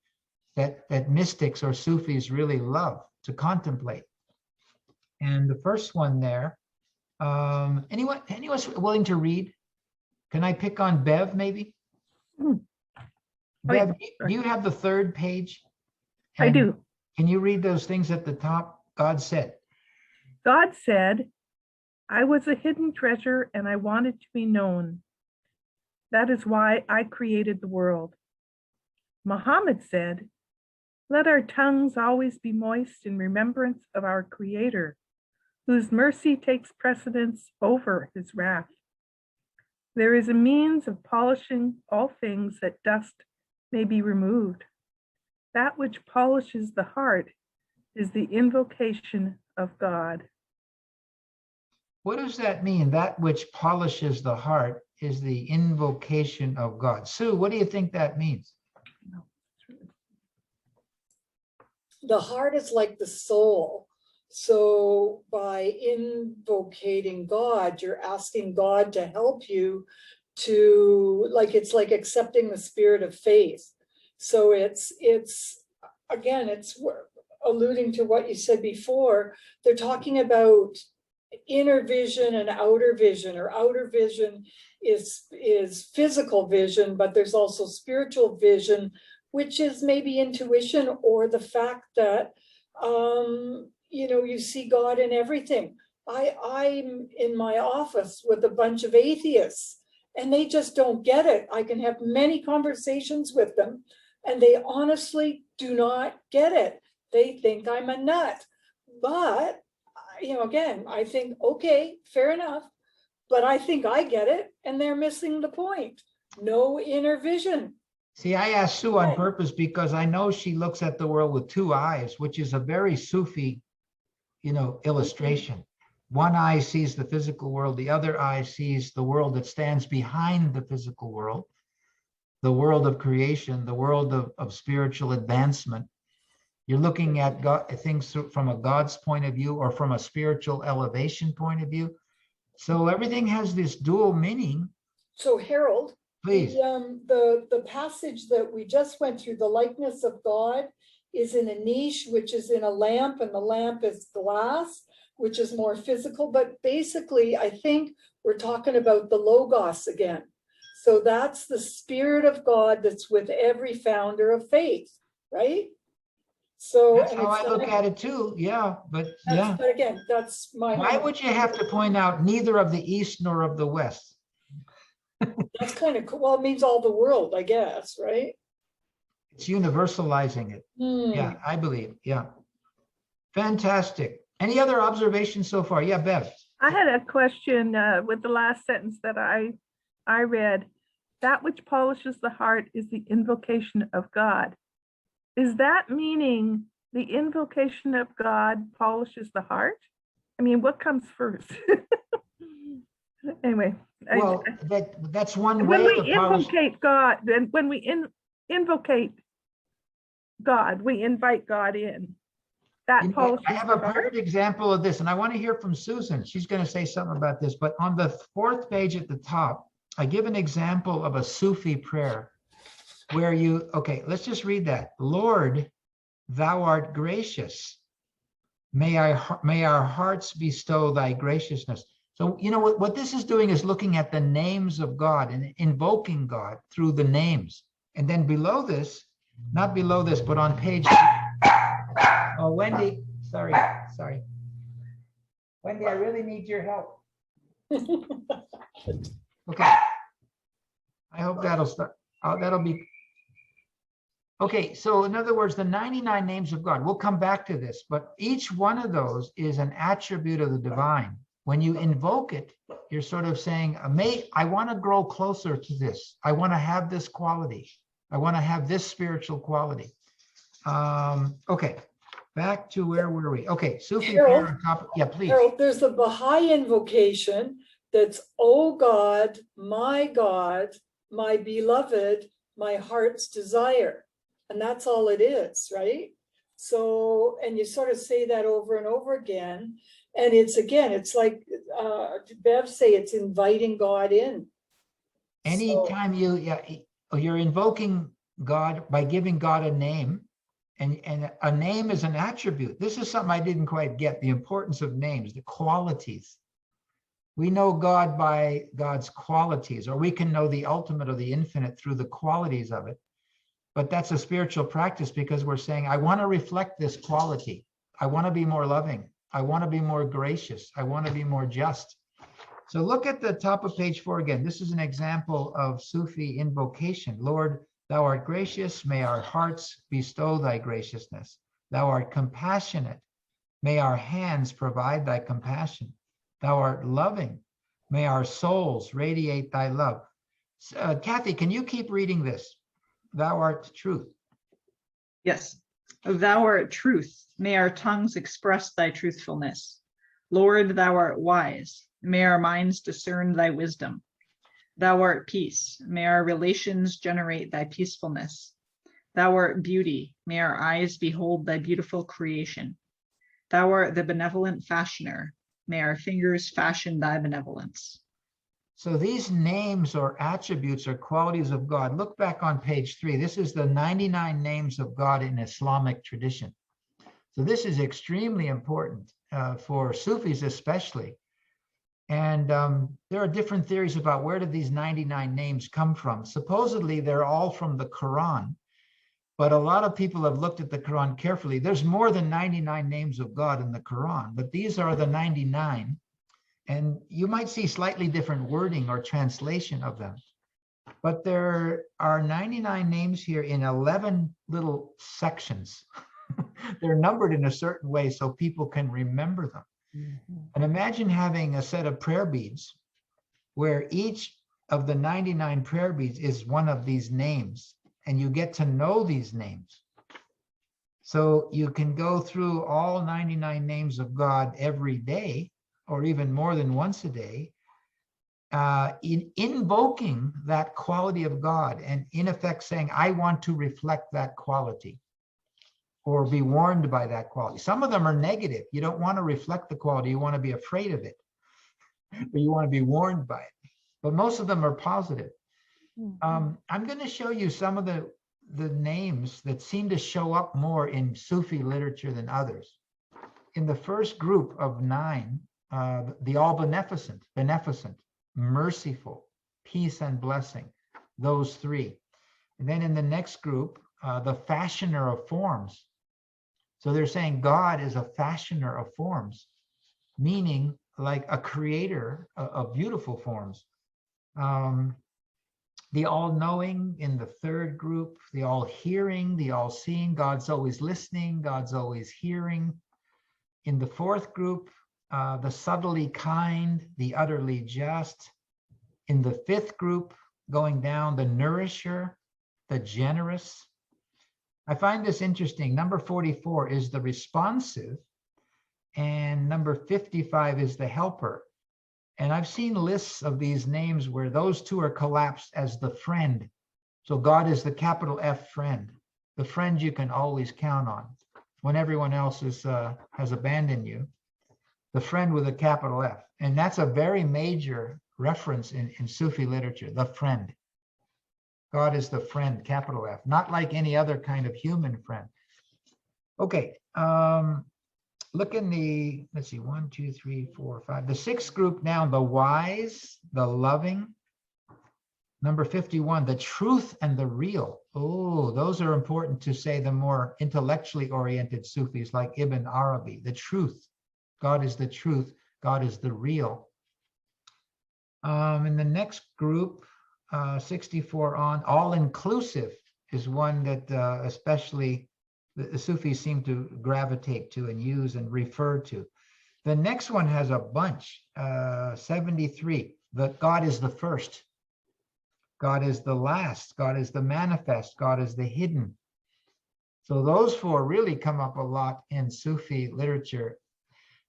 Speaker 2: that mystics or Sufis really love to contemplate. And the first one there, anyone willing to read? Can I pick on Bev maybe? Bev, do you have the third page?
Speaker 7: I do.
Speaker 2: Can you read those things at the top? God said.
Speaker 7: God said, I was a hidden treasure and I wanted to be known. That is why I created the world. Muhammad said, let our tongues always be moist in remembrance of our Creator, whose mercy takes precedence over his wrath. There is a means of polishing all things that dust may be removed. That which polishes the heart is the invocation of God.
Speaker 2: What does that mean? That which polishes the heart is the invocation of God. Sue, what do you think that means?
Speaker 8: The heart is like the soul. So by invocating God, you're asking God to help you to, like, it's like accepting the spirit of faith. So it's again, it's alluding to what you said before. They're talking about inner vision and outer vision, or outer vision is physical vision, but there's also spiritual vision, which is maybe intuition or the fact that you see God in everything. I'm in my office with a bunch of atheists and they just don't get it. I can have many conversations with them and they honestly do not get it. They think I'm a nut. But, again, I think, okay, fair enough. But I think I get it and they're missing the point. No inner vision.
Speaker 2: See, I asked Sue on purpose because I know she looks at the world with two eyes, which is a very Sufi, illustration. One eye sees the physical world, the other eye sees the world that stands behind the physical world, the world of creation, the world of spiritual advancement. You're looking at things from a God's point of view or from a spiritual elevation point of view. So everything has this dual meaning.
Speaker 8: So Harold,
Speaker 2: please.
Speaker 8: The passage that we just went through, the likeness of God, is in a niche, which is in a lamp, and the lamp is glass, which is more physical. But basically, I think we're talking about the Logos again. So that's the Spirit of God that's with every founder of faith, right? So
Speaker 2: that's how I look at it too. Yeah, but
Speaker 8: again, that's my.
Speaker 2: Why would you have to point out neither of the East nor of the West?
Speaker 8: That's kind of cool. Well, it means all the world, I guess, right?
Speaker 2: It's universalizing it. Yeah, I believe. Yeah. Fantastic. Any other observations so far? Yeah, Bev.
Speaker 7: I had a question with the last sentence that I read. That which polishes the heart is the invocation of God. Is that meaning the invocation of God polishes the heart? I mean, what comes first? Anyway.
Speaker 2: Well, that's one
Speaker 7: when
Speaker 2: way
Speaker 7: we invocate God, and when we invocate God, we invite God in. That polishes
Speaker 2: I have a perfect example of this, and I want to hear from Susan. She's going to say something about this. But on the fourth page at the top, I give an example of a Sufi prayer where you, okay, let's just read that. Lord, thou art gracious. May our hearts bestow thy graciousness. So, you know, what this is doing is looking at the names of God and invoking God through the names. And then below this, not below this, but on page, oh, Wendy, sorry. Wendy, I really need your help. Okay. I hope that'll start. That'll be. Okay, so in other words, the 99 names of God, we'll come back to this, but each one of those is an attribute of the divine. When you invoke it, you're sort of saying, I want to grow closer to this. I want to have this quality. I want to have this spiritual quality. Okay, back to where were we? Okay, Sufi prayer on top. Yeah, please.
Speaker 8: Harold, there's the Baha'i invocation that's, oh God, my beloved, my heart's desire. And that's all it is, right? So, and you sort of say that over and over again. And it's like Bev say, it's inviting God in.
Speaker 2: Anytime you're invoking God by giving God a name, and a name is an attribute. This is something I didn't quite get, the importance of names, the qualities. We know God by God's qualities, or we can know the ultimate or the infinite through the qualities of it. But that's a spiritual practice because we're saying, I want to reflect this quality. I want to be more loving. I want to be more gracious. I want to be more just. So look at the top of page 4 again. This is an example of Sufi invocation. Lord, thou art gracious. May our hearts bestow thy graciousness. Thou art compassionate. May our hands provide thy compassion. Thou art loving. May our souls radiate thy love. Kathy, can you keep reading this? Thou art truth.
Speaker 1: Yes. Thou art truth. May our tongues express thy truthfulness. Lord, thou art wise. May our minds discern thy wisdom. Thou art peace. May our relations generate thy peacefulness. Thou art beauty. May our eyes behold thy beautiful creation. Thou art the benevolent fashioner. May our fingers fashion thy benevolence.
Speaker 2: So these names or attributes or qualities of God, look back on page 3. This is the 99 names of God in Islamic tradition. So this is extremely important for Sufis especially. And there are different theories about where did these 99 names come from. Supposedly they're all from the Quran, but a lot of people have looked at the Quran carefully. There's more than 99 names of God in the Quran, but these are the 99. And you might see slightly different wording or translation of them. But there are 99 names here in 11 little sections. They're numbered in a certain way so people can remember them. Mm-hmm. And imagine having a set of prayer beads where each of the 99 prayer beads is one of these names, and you get to know these names. So you can go through all 99 names of God every day, or even more than once a day, in invoking that quality of God and in effect saying, I want to reflect that quality or be warned by that quality. Some of them are negative. You don't want to reflect the quality. You want to be afraid of it, or you want to be warned by it. But most of them are positive. Mm-hmm. I'm going to show you some of the names that seem to show up more in Sufi literature than others. In the first group of 9, the all beneficent, merciful, peace and blessing, those 3. And then in the next group, the fashioner of forms. So they're saying God is a fashioner of forms, meaning like a creator of beautiful forms. The all-knowing in the 3rd group, the all-hearing, the all-seeing, God's always listening, God's always hearing. In the 4th group, the subtly kind, the utterly just. In the 5th group, going down, the nourisher, the generous. I find this interesting. Number 44 is the responsive, and number 55 is the helper. And I've seen lists of these names where those 2 are collapsed as the friend. So God is the capital F friend, the friend you can always count on when everyone else has abandoned you. The friend with a capital F. And that's a very major reference in Sufi literature, the friend. God is the friend, capital F, not like any other kind of human friend. Okay, look in the, let's see, 1, 2, 3, 4, 5. The sixth group now, the wise, the loving. Number 51, the truth and the real. Oh, those are important to say the more intellectually oriented Sufis like Ibn Arabi. The truth. God is the truth. God is the real. In the next group, 64 on, all-inclusive is one that especially the Sufis seem to gravitate to and use and refer to. The next one has a bunch, 73, that God is the first. God is the last. God is the manifest. God is the hidden. So those four really come up a lot in Sufi literature.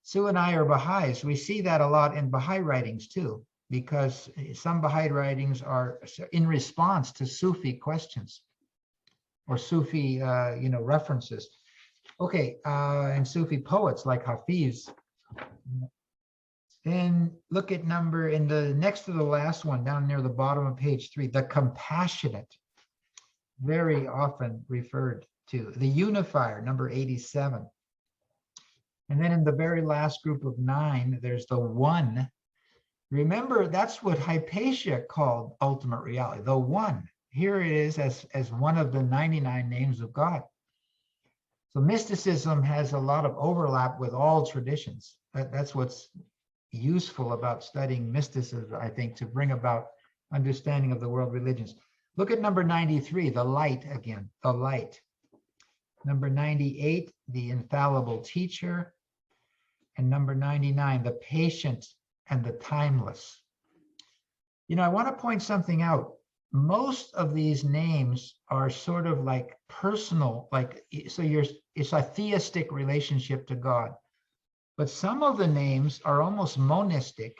Speaker 2: Sue and I are Baha'is. We see that a lot in Baha'i writings too, because some Baha'i writings are in response to Sufi questions or Sufi, references. Okay, and Sufi poets like Hafiz. Then look at number in the next to the last one down near the bottom of page 3, the compassionate, very often referred to. The unifier, number 87. And then in the very last group of 9, there's the one. Remember, that's what Hypatia called ultimate reality, the one. Here it is as one of the 99 names of God. So mysticism has a lot of overlap with all traditions. That's what's useful about studying mysticism, I think, to bring about understanding of the world religions. Look at number 93, the light again, the light. Number 98, the infallible teacher. And number 99, the patient and the timeless. I want to point something out. Most of these names are sort of like personal, it's a theistic relationship to God. But some of the names are almost monistic,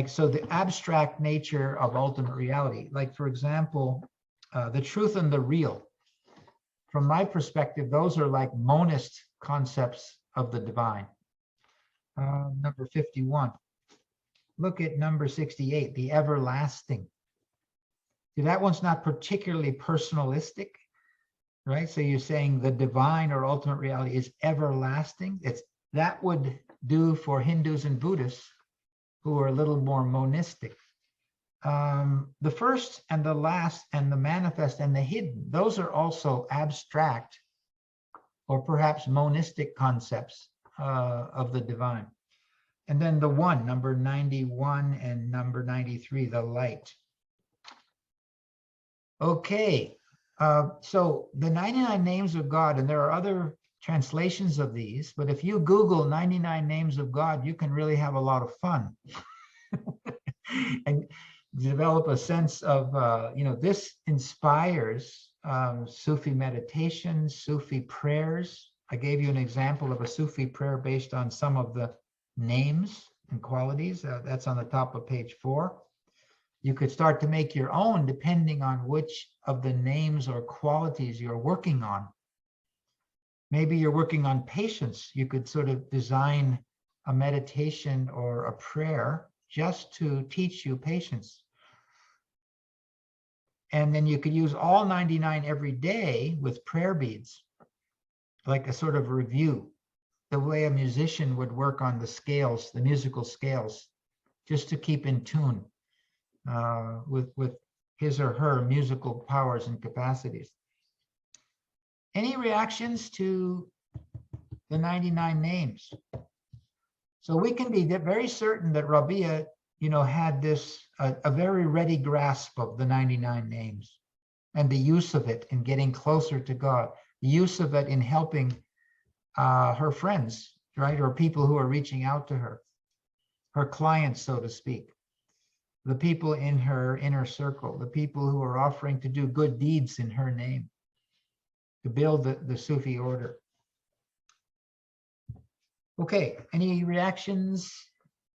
Speaker 2: so the abstract nature of ultimate reality. Like, for example, the truth and the real. From my perspective, those are like monist concepts of the divine. Number 51. Look at number 68, the everlasting. See, that one's not particularly personalistic, right? So you're saying the divine or ultimate reality is everlasting. That would do for Hindus and Buddhists who are a little more monistic. The first and the last and the manifest and the hidden, those are also abstract or perhaps monistic concepts of the divine. And then the one, number 91 and number 93, the light. Okay, so the 99 names of God, and there are other translations of these, but if you Google 99 names of God, you can really have a lot of fun and develop a sense of, this inspires Sufi meditations, Sufi prayers. I gave you an example of a Sufi prayer based on some of the names and qualities. That's on the top of page 4. You could start to make your own depending on which of the names or qualities you're working on. Maybe you're working on patience. You could sort of design a meditation or a prayer just to teach you patience. And then you could use all 99 every day with prayer beads, like a sort of review, the way a musician would work on the scales, the musical scales, just to keep in tune with his or her musical powers and capacities. Any reactions to the 99 names? So we can be very certain that Rabia, had this, a very ready grasp of the 99 names and the use of it in getting closer to God, the use of it in helping her friends, right? Or people who are reaching out to her clients, so to speak, the people in her inner circle, the people who are offering to do good deeds in her name, to build the Sufi order. Okay, any reactions?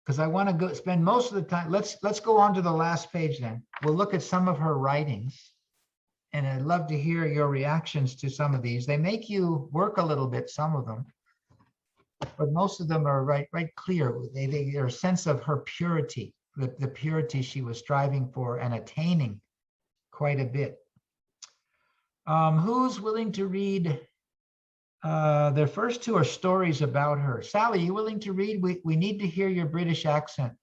Speaker 2: Because I want to spend most of the time, let's go on to the last page then. We'll look at some of her writings, and I'd love to hear your reactions to some of these. They make you work a little bit, some of them, but most of them are right clear. They're a sense of her purity, the purity she was striving for and attaining quite a bit. Who's willing to read? The first two are stories about her. Sally, you willing to read? We need to hear your British accent.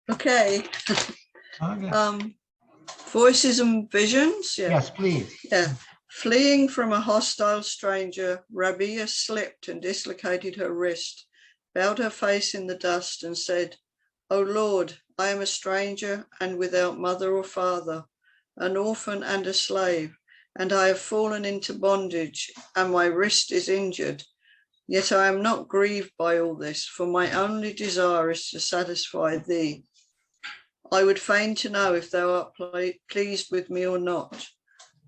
Speaker 9: Okay.
Speaker 2: Okay.
Speaker 9: Voices and visions. Yeah.
Speaker 2: Yes, please.
Speaker 9: Yeah. Fleeing from a hostile stranger, Rabia slipped and dislocated her wrist, bowed her face in the dust and said, "O Lord, I am a stranger and without mother or father, an orphan and a slave, and I have fallen into bondage and my wrist is injured. Yet I am not grieved by all this, for my only desire is to satisfy thee. I would fain to know if thou art pleased with me or not."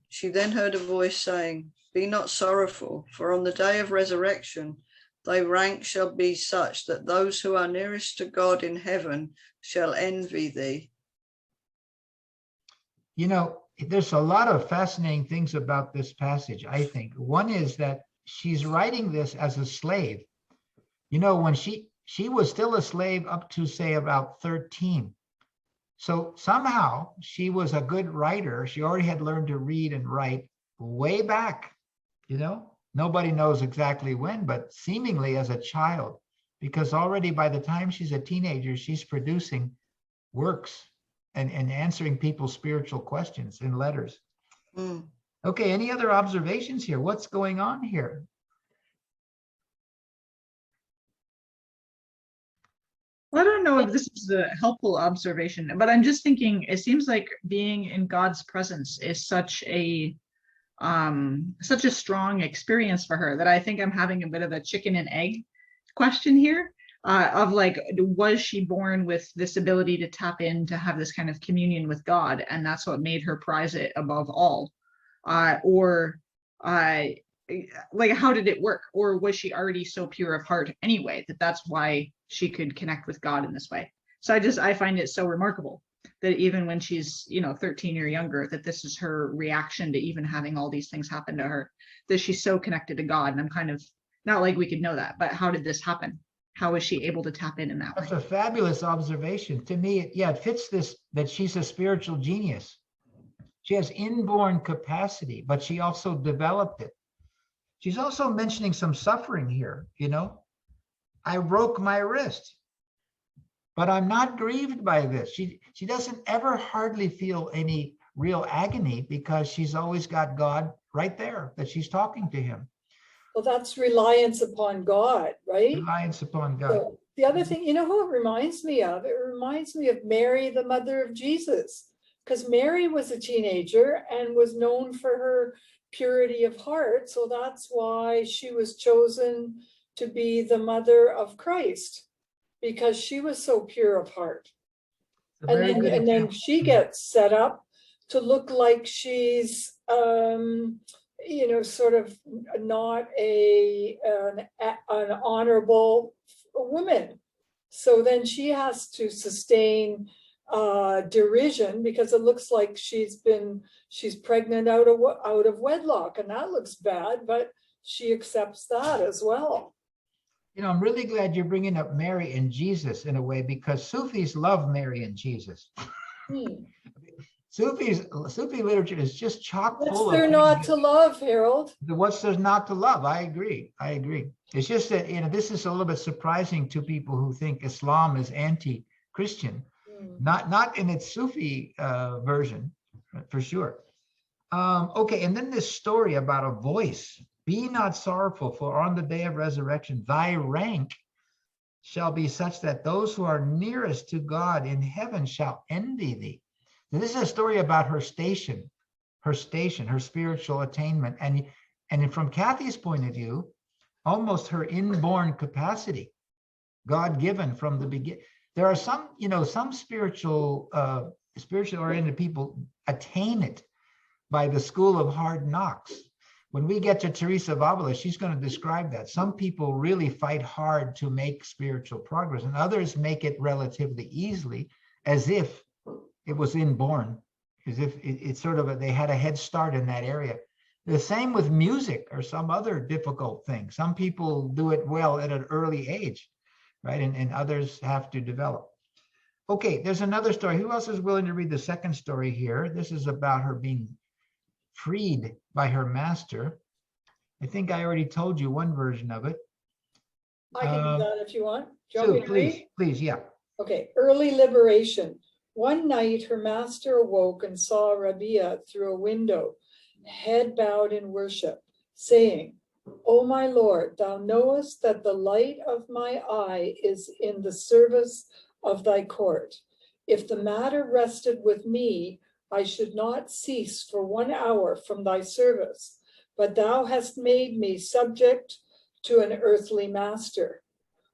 Speaker 9: She then heard a voice saying, "Be not sorrowful, for on the day of resurrection, thy rank shall be such that those who are nearest to God in heaven shall envy thee."
Speaker 2: You know, there's a lot of fascinating things about this passage, I think. One is that she's writing this as a slave. You know, when she was still a slave up to, say, about 13. So somehow she was a good writer. She already had learned to read and write way back, you know. Nobody knows exactly when, but seemingly as a child, because already by the time she's a teenager, she's producing works and answering people's spiritual questions in letters.
Speaker 9: Mm.
Speaker 2: Okay, any other observations here? What's going on here?
Speaker 1: Well, I don't know if this is a helpful observation, but I'm just thinking it seems like being in God's presence is such a strong experience for her that I think I'm having a bit of a chicken and egg question here, of like, was she born with this ability to tap in, to have this kind of communion with God, and that's what made her prize it above all, or like, how did it work? Or was she already so pure of heart anyway that that's why she could connect with God in this way? So I find it so remarkable that even when she's, 13 or younger, that this is her reaction to even having all these things happen to her, that she's so connected to God. And I'm kind of, not like we could know that, but how did this happen? How was she able to tap in that way?
Speaker 2: That's a fabulous observation. To me, it fits this, that she's a spiritual genius. She has inborn capacity, but she also developed it. She's also mentioning some suffering here, I broke my wrist, but I'm not grieved by this. She doesn't ever hardly feel any real agony because she's always got God right there, that she's talking to him.
Speaker 8: Well, that's reliance upon God, right?
Speaker 2: Reliance upon God.
Speaker 8: So the other thing, who it reminds me of? It reminds me of Mary, the mother of Jesus, because Mary was a teenager and was known for her purity of heart. So that's why she was chosen to be the mother of Christ, because she was so pure of heart. And then she gets set up to look like she's, sort of not an honorable woman. So then she has to sustain derision because it looks like she's pregnant out of wedlock, and that looks bad, but she accepts that as well.
Speaker 2: I'm really glad you're bringing up Mary and Jesus in a way, because Sufis love Mary and Jesus. Sufi literature is just chock full of.
Speaker 8: What's there not to love, Harold?
Speaker 2: What's there not to love? I agree. It's just that, this is a little bit surprising to people who think Islam is anti-Christian. Not in its Sufi version, for sure. Okay, and then this story about a voice. Be not sorrowful, for on the day of resurrection, thy rank shall be such that those who are nearest to God in heaven shall envy thee. Now, this is a story about her station, her spiritual attainment. And from Kathy's point of view, almost her inborn capacity, God-given from the beginning. There are some, some spiritually oriented people attain it by the school of hard knocks. When we get to Teresa of Avila, she's going to describe that. Some people really fight hard to make spiritual progress, and others make it relatively easily, as if it was inborn, as if it's sort of they had a head start in that area. The same with music or some other difficult thing. Some people do it well at an early age. right? And others have to develop. Okay, there's another story. Who else is willing to read the second story here? This is about her being freed by her master. I think I already told you one version of it.
Speaker 8: I can do that if you want. Do you want me to
Speaker 2: Please,
Speaker 8: read?
Speaker 2: please, yeah.
Speaker 8: Okay, early liberation. One night her master awoke and saw Rabia through a window, head bowed in worship, saying, "O my Lord, thou knowest that the light of my eye is in the service of thy court. If the matter rested with me, I should not cease for 1 hour from thy service, but thou hast made me subject to an earthly master."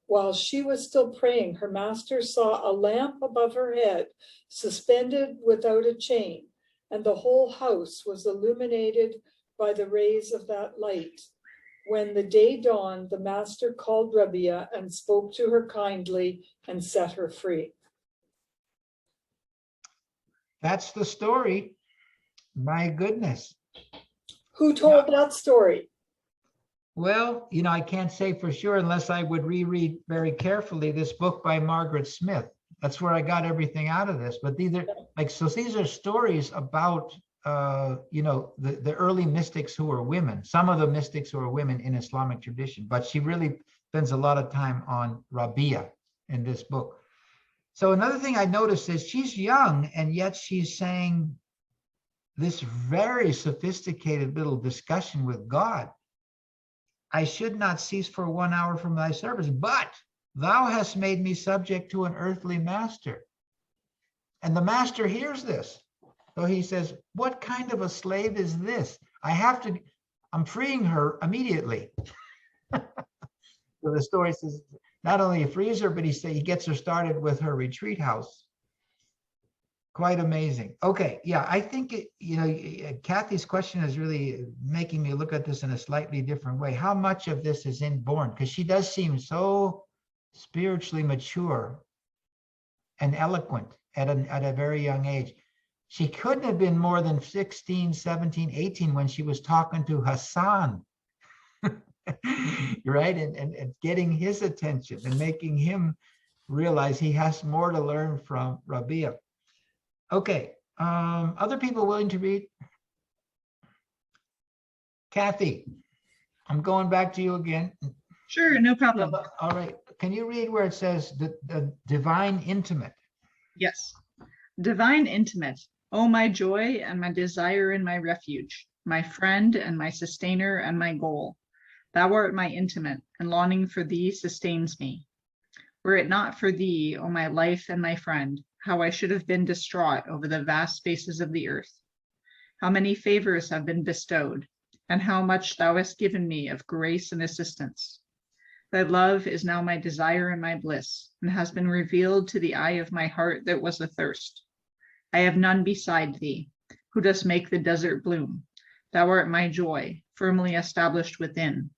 Speaker 8: While she was still praying, her master saw a lamp above her head, suspended without a chain, and the whole house was illuminated by the rays of that light. When the day dawned, the master called Rabia and spoke to her kindly and set her free.
Speaker 2: That's the story. My goodness.
Speaker 8: Who told that story?
Speaker 2: Well, you know, I can't say for sure unless I would reread very carefully this book by Margaret Smith. That's where I got everything out of this. But these are like, so these are stories about, you know, the early mystics who were women, some of the mystics who are women in Islamic tradition. But she really spends a lot of time on Rabia in this book. So another thing I noticed is she's young, and yet she's saying this very sophisticated little discussion with God. I should not cease for 1 hour from thy service, but thou hast made me subject to an earthly master. And the master hears this. So he says, what kind of a slave is this? I'm freeing her immediately. So the story says, not only he frees her, but he gets her started with her retreat house. Quite amazing. Okay, yeah, I think, you know, Kathy's question is really making me look at this in a slightly different way. How much of this is inborn? Because she does seem so spiritually mature and eloquent at a very young age. She couldn't have been more than 16, 17, 18 when she was talking to Hassan, right? And getting his attention and making him realize he has more to learn from Rabia. Okay, other people willing to read? Kathy, I'm going back to you again.
Speaker 1: Sure, no problem.
Speaker 2: All right, can you read where it says the divine intimate?
Speaker 1: Yes. Divine intimate, O my joy and my desire and my refuge, my friend and my sustainer and my goal. Thou art my intimate, and longing for thee sustains me. Were it not for thee, O my life and my friend, how I should have been distraught over the vast spaces of the earth. How many favors have been bestowed, and how much thou hast given me of grace and assistance. Thy love is now my desire and my bliss, and has been revealed to the eye of my heart that was athirst. I have none beside thee, who dost make the desert bloom. Thou art my joy, firmly established within.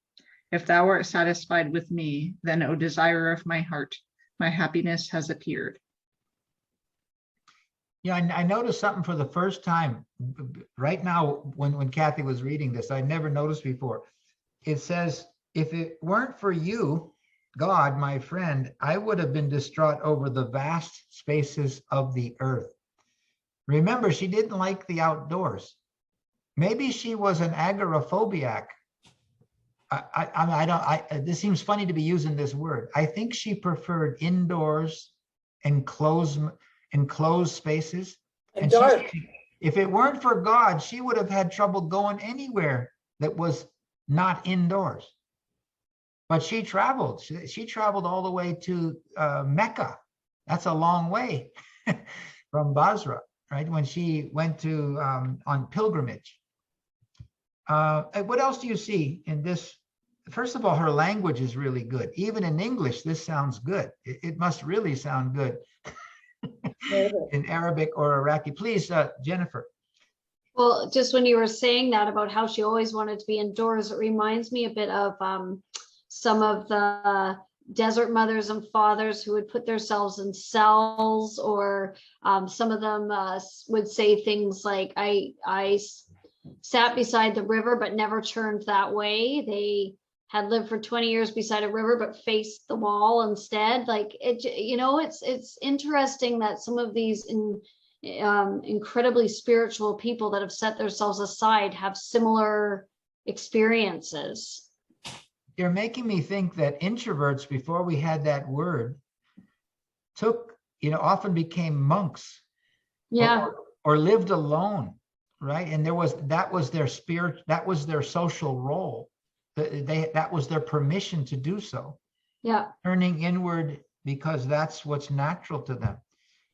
Speaker 1: If thou art satisfied with me, then, O desire of my heart, my happiness has appeared.
Speaker 2: Yeah, I noticed something for the first time right now when Kathy was reading this. I never noticed before. It says, if it weren't for you, God, my friend, I would have been distraught over the vast spaces of the earth. Remember, she didn't like the outdoors. Maybe she was an agoraphobiac. This seems funny to be using this word. I think she preferred indoors, enclosed spaces.
Speaker 8: And dark.
Speaker 2: If it weren't for God, she would have had trouble going anywhere that was not indoors. But she traveled. She traveled all the way to Mecca. That's a long way from Basra, right? When she went to on pilgrimage. What else do you see in this? First of all, her language is really good. Even in English, this sounds good. It must really sound good in Arabic or Iraqi. Please, Jennifer.
Speaker 5: Well, just when you were saying that about how she always wanted to be indoors, it reminds me a bit of some of the desert mothers and fathers who would put themselves in cells, or some of them would say things like, I sat beside the river but never turned that way. They had lived for 20 years beside a river but faced the wall instead. Like it, you know, it's interesting that some of these incredibly spiritual people that have set themselves aside have similar experiences.
Speaker 2: You're making me think that introverts, before we had that word, took, often became monks.
Speaker 5: Yeah.
Speaker 2: Or lived alone, right? And that was their spirit, that was their social role. That was their permission to do so.
Speaker 5: Yeah.
Speaker 2: Turning inward because that's what's natural to them.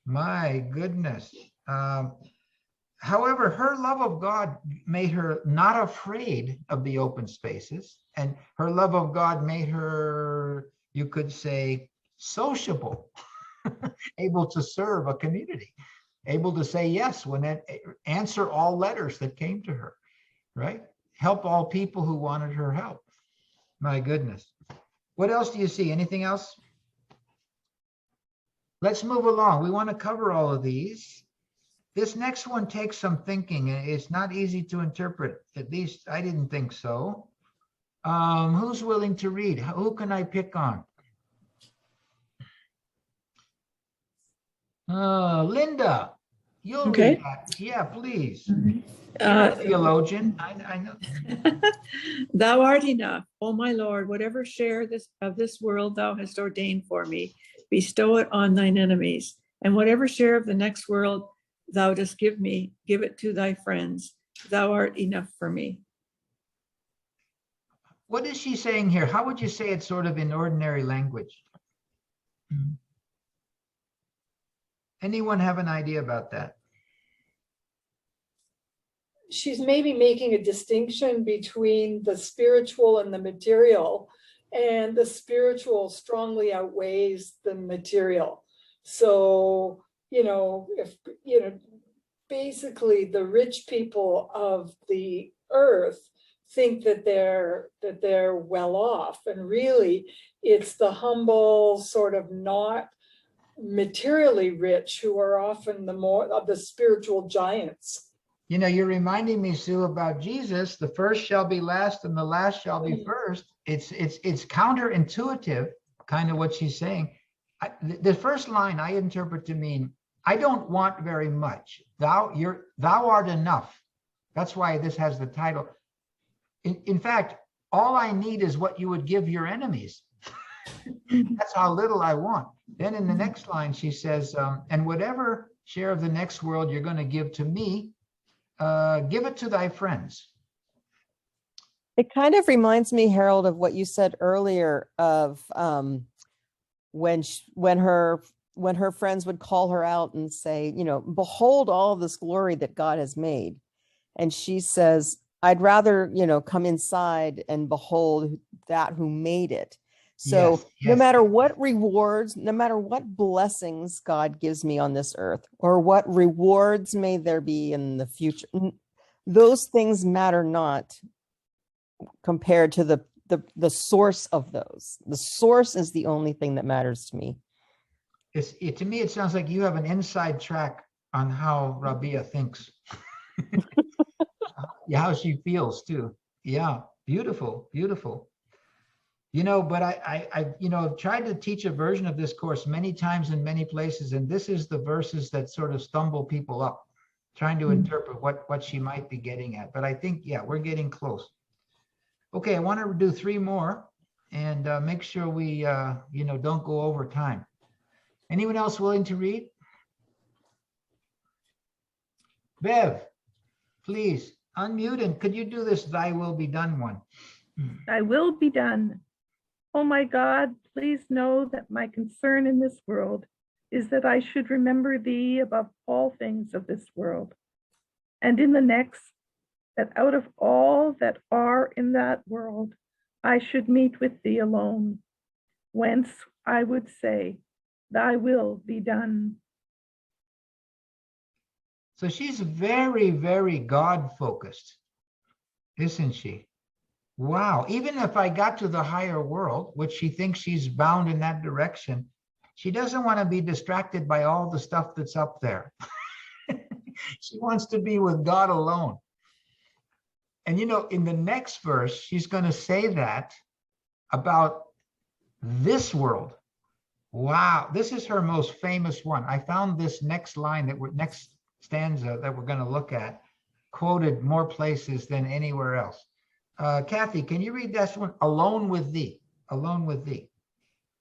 Speaker 2: My goodness. However, her love of God made her not afraid of the open spaces, and her love of God made her, you could say, sociable, able to serve a community, able to say yes answer all letters that came to her, right? Help all people who wanted her help. My goodness. What else do you see? Anything else? Let's move along. We want to cover all of these. This next one takes some thinking. It's not easy to interpret. At least I didn't think so. Who's willing to read? Who can I pick on? Linda, you'll read that. Yeah, please. You're a theologian. I know.
Speaker 10: Thou art enough, O my Lord, whatever share of this world thou hast ordained for me, bestow it on thine enemies. And whatever share of the next world thou dost give me, give it to thy friends. Thou art enough for me.
Speaker 2: What is she saying here? How would you say it sort of in ordinary language? Anyone have an idea about that?
Speaker 8: She's maybe making a distinction between the spiritual and the material, and the spiritual strongly outweighs the material. So, basically the rich people of the earth think that they're well off, and really it's the humble, sort of not materially rich who are often the more of the spiritual giants.
Speaker 2: You're reminding me, Sue, about Jesus. The first shall be last and the last shall be first. It's counterintuitive, kind of what she's saying. The first line I interpret to mean, I don't want very much. Thou art enough. That's why this has the title. In fact, all I need is what you would give your enemies. That's how little I want. Then in the next line, she says, and whatever share of the next world you're going to give to me, give it to thy friends.
Speaker 4: It kind of reminds me, Harold, of what you said earlier of when her friends would call her out and say, behold all of this glory that God has made. And she says, I'd rather, come inside and behold that who made it. So
Speaker 2: yes.
Speaker 4: No matter what rewards, no matter what blessings God gives me on this earth, or what rewards may there be in the future, those things matter not compared to the source of those. The source is the only thing that matters to me.
Speaker 2: To me, it sounds like you have an inside track on how Rabia thinks. Yeah, how she feels too. Yeah, beautiful, beautiful. But I've tried to teach a version of this course many times in many places, and this is the verses that sort of stumble people up, trying to interpret what she might be getting at. But I think, yeah, we're getting close. Okay, I want to do 3 more and make sure we, don't go over time. Anyone else willing to read? Bev, please unmute, and could you do this "Thy will be done" one?
Speaker 7: Thy will be done. Oh my God, please know that my concern in this world is that I should remember thee above all things of this world, and in the next, that out of all that are in that world, I should meet with thee alone, whence I would say, thy will be done.
Speaker 2: So she's very, very God-focused, isn't she? Wow. Even if I got to the higher world, which she thinks she's bound in that direction, she doesn't want to be distracted by all the stuff that's up there. She wants to be with God alone. And in the next verse, she's going to say that about this world. Wow, this is her most famous one. I found this next line next stanza that we're going to look at, quoted more places than anywhere else. Kathy, can you read that one? Alone with thee, alone with thee.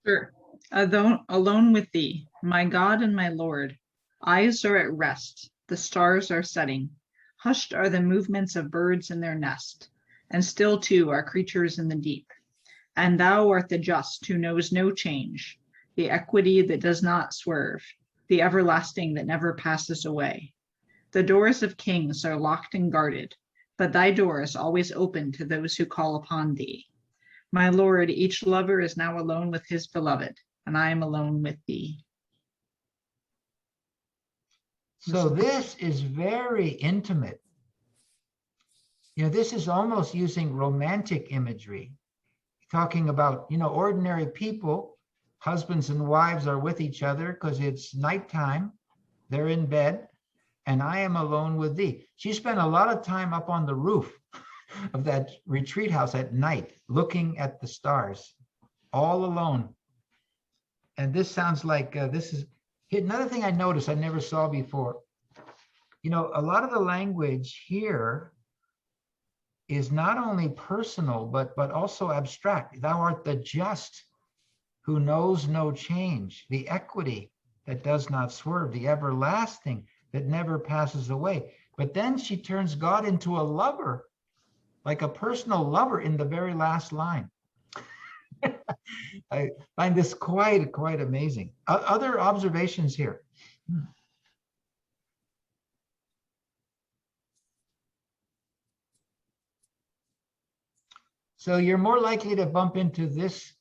Speaker 1: Sure. Alone with thee, my God and my Lord, eyes are at rest, the stars are setting, hushed are the movements of birds in their nest, and still too are creatures in the deep. And thou art the just who knows no change, the equity that does not swerve, the everlasting that never passes away. The doors of kings are locked and guarded, but thy door is always open to those who call upon thee. My Lord, each lover is now alone with his beloved, and I am alone with thee.
Speaker 2: So this is very intimate. You know, this is almost using romantic imagery, talking about, you know, ordinary people, husbands and wives are with each other because it's nighttime, they're in bed, and I am alone with thee. She spent a lot of time up on the roof of that retreat house at night, looking at the stars, all alone. And this sounds like this is another thing I noticed I never saw before. You know, a lot of the language here is not only personal, but also abstract. Thou art the just who knows no change, the equity that does not swerve, the everlasting that never passes away. But then she turns God into a lover, like a personal lover in the very last line. I find this quite amazing. Other observations here. So you're more likely to bump into this,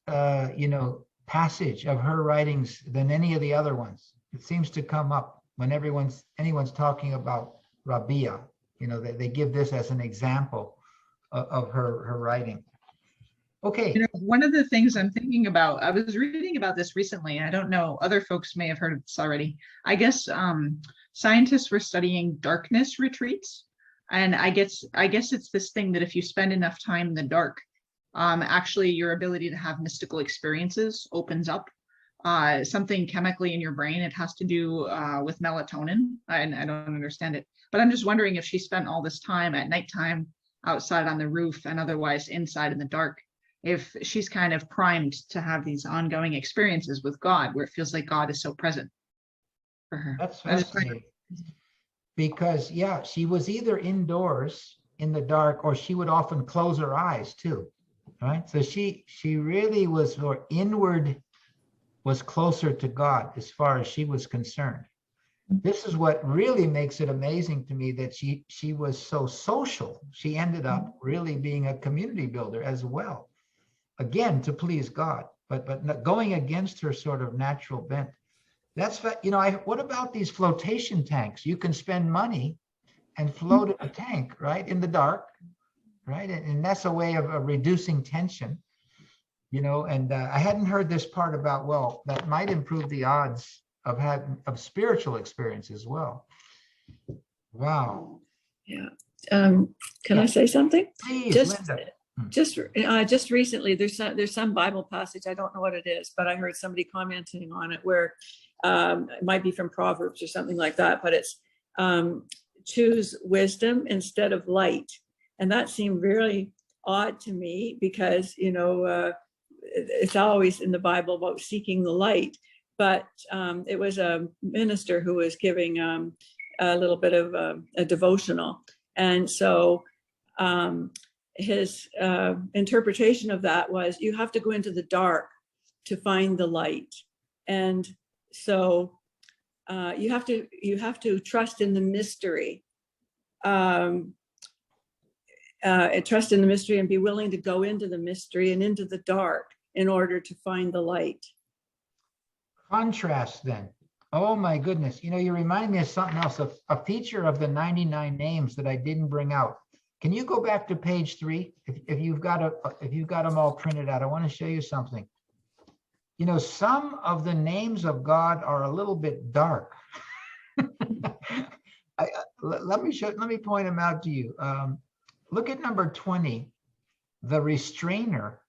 Speaker 2: you know, passage of her writings than any of the other ones. It seems to come up when anyone's talking about Rabia. You know, they give this as an example of her writing. Okay.
Speaker 1: You know, one of the things I'm thinking about, I was reading about this recently. I don't know, other folks may have heard of this already. I guess scientists were studying darkness retreats. And I guess it's this thing that if you spend enough time in the dark, actually your ability to have mystical experiences opens up. Something chemically in your brain. It has to do with melatonin. I don't understand it. But I'm just wondering if she spent all this time at nighttime outside on the roof and otherwise inside in the dark, if she's kind of primed to have these ongoing experiences with God where it feels like God is so present for her.
Speaker 2: That's fascinating. Because, yeah, she was either indoors in the dark or she would often close her eyes too, right? So she really was more inward, was closer to God as far as she was concerned. This is what really makes it amazing to me, that she was so social. She ended up really being a community builder as well, again, to please God, but not going against her sort of natural bent. That's, you know, what about these flotation tanks? You can spend money and float in a tank, right, in the dark, right? And that's a way of reducing tension, you know. And I hadn't heard this part about, well, that might improve the odds of spiritual experience as well. Wow.
Speaker 10: Yeah. Can I say something?
Speaker 2: Please,
Speaker 10: Linda.
Speaker 2: Hmm.
Speaker 10: Just recently, there's some Bible passage, I don't know what it is, but I heard somebody commenting on it where it might be from Proverbs or something like that, but it's choose wisdom instead of light. And that seemed really odd to me because, you know, it's always in the Bible about seeking the light, but it was a minister who was giving a little bit of a devotional. And so his interpretation of that was, you have to go into the dark to find the light. And so you have to trust in the mystery, trust in the mystery and be willing to go into the mystery and into the dark in order to find the light.
Speaker 2: Contrast then. Oh my goodness. You know, you remind me of something else, a feature of the 99 names that I didn't bring out. Can you go back to page 3? If you've got them all printed out, I want to show you something. You know, some of the names of God are a little bit dark. Let me point them out to you. Look at number 20, the restrainer.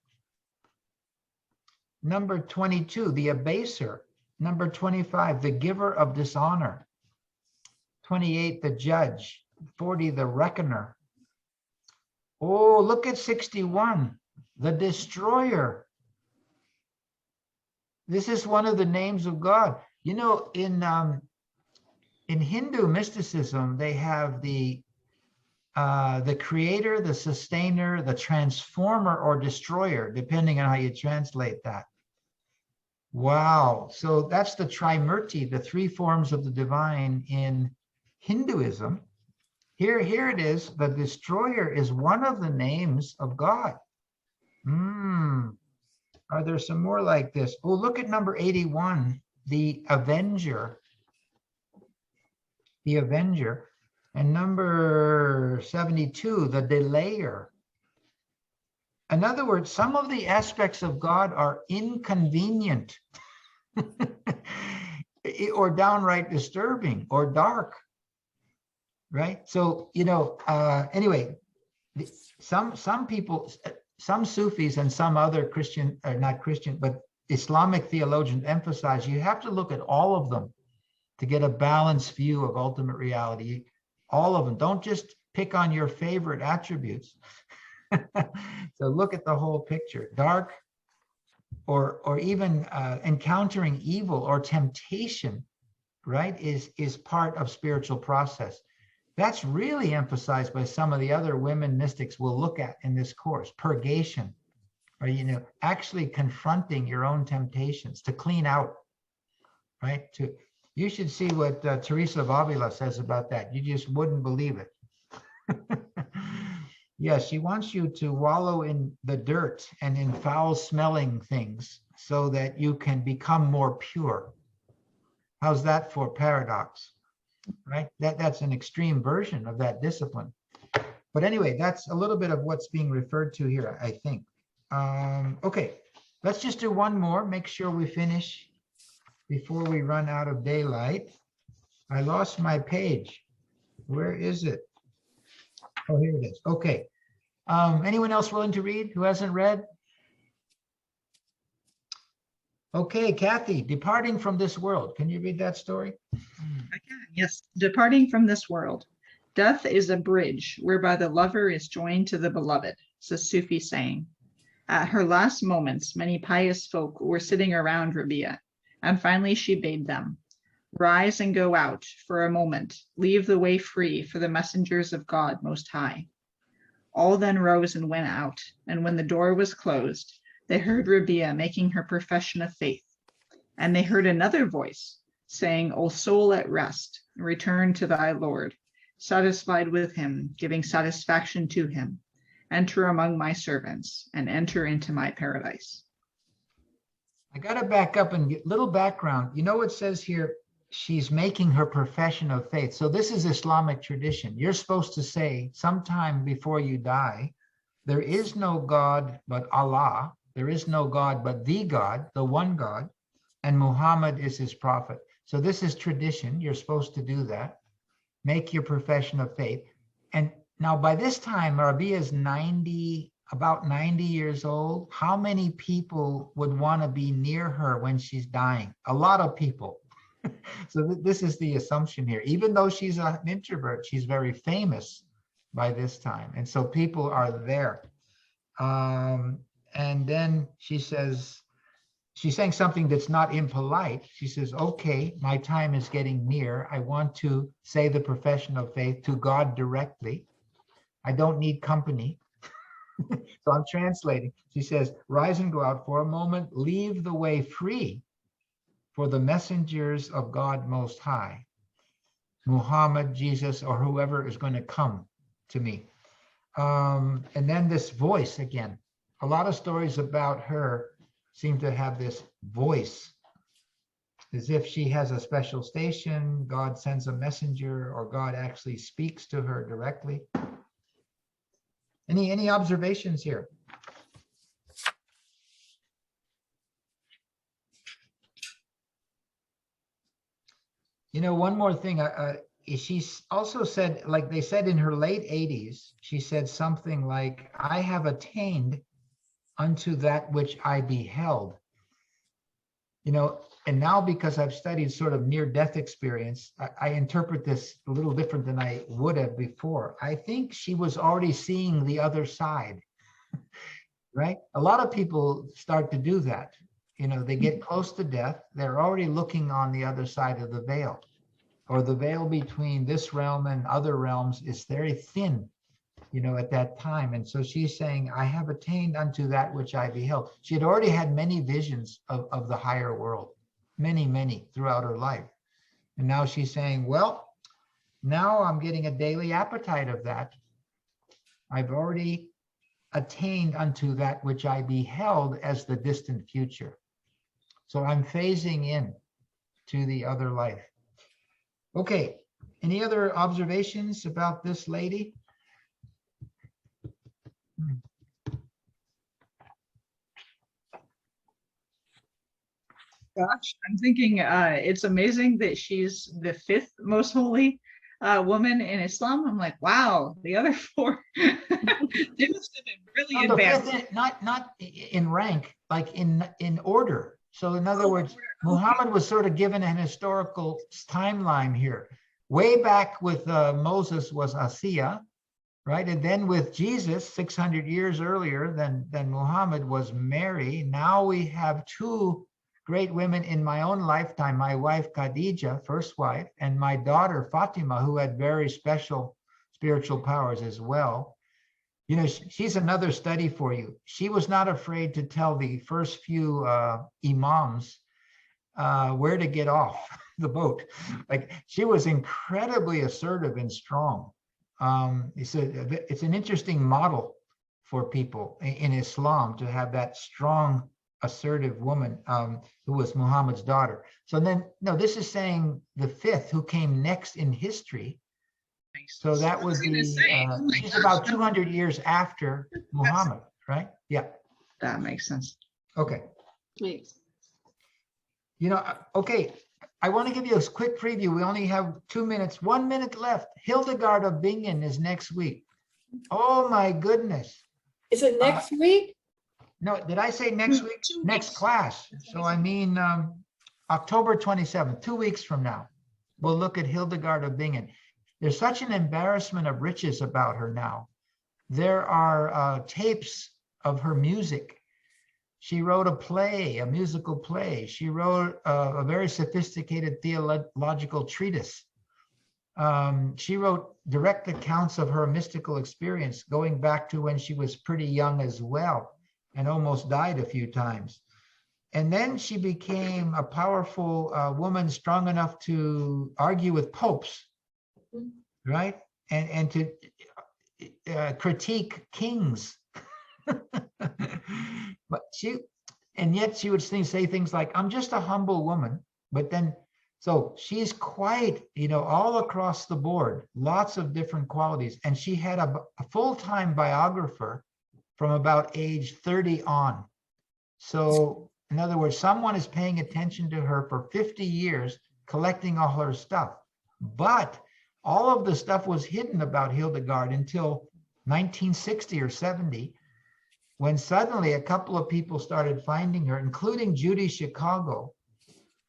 Speaker 2: Number 22, the abaser. Number 25, the giver of dishonor. 28, the judge. 40, the reckoner. Oh, look at 61, the destroyer. This is one of the names of God. You know, in Hindu mysticism, they have the creator, the sustainer, the transformer, or destroyer, depending on how you translate that. Wow. So that's the Trimurti, the three forms of the divine in Hinduism. Here it is. The destroyer is one of the names of God. Are there some more like this? Oh, look at number 81, the avenger. The avenger. And number 72, the delayer. In other words, some of the aspects of God are inconvenient or downright disturbing or dark, right? So, you know, anyway, some people, some Sufis and some other Christian, or not Christian, but Islamic theologians emphasize you have to look at all of them to get a balanced view of ultimate reality. All of them. Don't just pick on your favorite attributes. So look at the whole picture. Dark, or even encountering evil or temptation, right, is part of spiritual process. That's really emphasized by some of the other women mystics we'll look at in this course. Purgation, or, you know, actually confronting your own temptations to clean out, right? You should see what Teresa of Avila says about that. You just wouldn't believe it. Yeah, she wants you to wallow in the dirt and in foul-smelling things so that you can become more pure. How's that for paradox? Right? That's an extreme version of that discipline. But anyway, that's a little bit of what's being referred to here, I think. Okay, let's just do one more, make sure we finish before we run out of daylight. I lost my page. Where is it? Oh, here it is. Okay. Anyone else willing to read who hasn't read? Okay, Kathy, departing from this world. Can you read that story?
Speaker 1: I can, yes. Departing from this world. Death is a bridge whereby the lover is joined to the beloved. It's a Sufi saying. At her last moments, many pious folk were sitting around Rabi'a, and finally she bade them, rise and go out for a moment, leave the way free for the messengers of God Most High. All then rose and went out, and when the door was closed, they heard Rabi'a making her profession of faith. And they heard another voice saying, O soul at rest, return to thy Lord, satisfied with him, giving satisfaction to him. Enter among my servants and enter into my paradise.
Speaker 2: I got to back up and get a little background. You know, it says here, she's making her profession of faith. So this is Islamic tradition. You're supposed to say sometime before you die, there is no God but Allah. There is no God but the God, the one God, and Muhammad is his prophet. So this is tradition. You're supposed to do that. Make your profession of faith. And now by this time, Rabi'a is about 90 years old. How many people would want to be near her when she's dying? A lot of people. So this is the assumption here. Even though she's an introvert, she's very famous by this time. And so people are there. And then she says, she's saying something that's not impolite. She says, okay, my time is getting near. I want to say the profession of faith to God directly. I don't need company. So I'm translating. She says, rise and go out for a moment, leave the way free for the messengers of God Most High, Muhammad, Jesus, or whoever is going to come to me. And then this voice again. A lot of stories about her seem to have this voice, as if she has a special station, God sends a messenger, or God actually speaks to her directly. Any observations here? You know, one more thing. She also said, like they said in her late 80s, she said something like, I have attained unto that which I beheld. you know, and now because I've studied sort of near-death experience, I interpret this a little different than I would have before. I think she was already seeing the other side, right? A lot of people start to do that. You know, they get close to death, they're already looking on the other side of the veil, or the veil between this realm and other realms is very thin, you know, at that time. And so she's saying, I have attained unto that which I beheld. She had already had many visions of the higher world, many throughout her life. And now she's saying, well, now I'm getting a daily appetite of that. I've already attained unto that which I beheld as the distant future. So I'm phasing in to the other life. Okay, any other observations about this lady?
Speaker 1: Gosh, I'm thinking it's amazing that she's the fifth most holy woman in Islam. I'm like, wow, the other four they must have been really
Speaker 2: No, the
Speaker 1: advanced.
Speaker 2: fifth, not in rank, like in order. So in other words, Muhammad was sort of given an historical timeline here. Way back with Moses was Asiya, right? And then with Jesus, 600 years earlier than Muhammad, was Mary. Now we have two great women in my own lifetime, my wife Khadija, first wife, and my daughter Fatima, who had very special spiritual powers as well. You know, she's another study for you. She was not afraid to tell the first few imams where to get off the boat. Like, she was incredibly assertive and strong. It's an interesting model for people in Islam to have that strong, assertive woman who was Muhammad's daughter. So then, no, this is saying the fifth who came next in history. So that would be, she's about 200 years after Muhammad, right? Yeah.
Speaker 1: That makes sense.
Speaker 2: Okay.
Speaker 5: Thanks.
Speaker 2: You know, okay, I want to give you a quick preview. We only have 2 minutes, 1 minute left. Hildegard of Bingen is next week. Oh my goodness.
Speaker 8: Is it next week?
Speaker 2: No, did I say next week? Next class. So I mean, October 27th, 2 weeks from now, we'll look at Hildegard of Bingen. There's such an embarrassment of riches about her now. There are tapes of her music. She wrote a play, a musical play. She wrote a very sophisticated theological treatise. She wrote direct accounts of her mystical experience going back to when she was pretty young as well, and almost died a few times. And then she became a powerful woman, strong enough to argue with popes, right? And to critique kings. But yet she would say things like, I'm just a humble woman. But then, so she's quite, you know, all across the board, lots of different qualities. And she had a full-time biographer from about age 30 on. So in other words, someone is paying attention to her for 50 years, collecting all her stuff. But all of the stuff was hidden about Hildegard until 1960 or 70, when suddenly a couple of people started finding her, including Judy Chicago,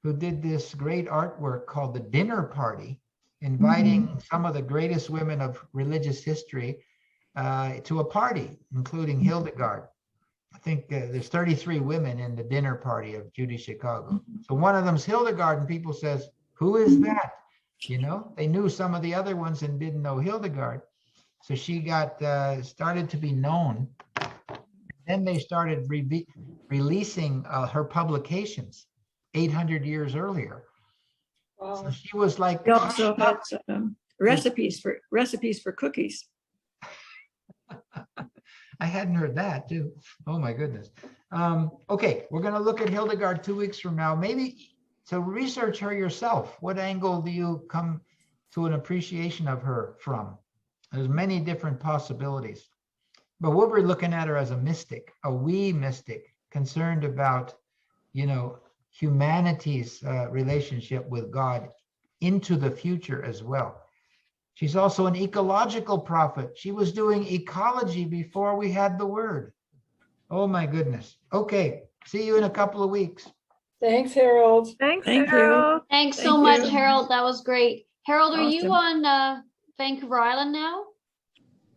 Speaker 2: who did this great artwork called The Dinner Party, inviting some of the greatest women of religious history to a party, including Hildegard. I think there's 33 women in the dinner party of Judy Chicago. So one of them's Hildegard, and people says, who is that? You know, they knew some of the other ones and didn't know Hildegard. So she got started to be known. Then they started releasing her publications 800 years earlier. So she was like,
Speaker 10: She also had recipes for cookies.
Speaker 2: I hadn't heard that too. Oh my goodness. Okay, we're going to look at Hildegard 2 weeks from now. Maybe to research her yourself. What angle do you come to an appreciation of her from? There's many different possibilities. But we'll be looking at her as a mystic, a wee mystic, concerned about, you know, humanity's relationship with God into the future as well. She's also an ecological prophet. She was doing ecology before we had the word. Oh my goodness. Okay, see you in a couple of weeks.
Speaker 8: Thanks, Harold.
Speaker 7: Thanks,
Speaker 10: Thank you.
Speaker 7: Harold.
Speaker 5: Thanks so
Speaker 10: Thank
Speaker 5: much,
Speaker 10: you.
Speaker 5: Harold. That was great. Harold, are you
Speaker 10: Awesome.
Speaker 5: on Vancouver Island now?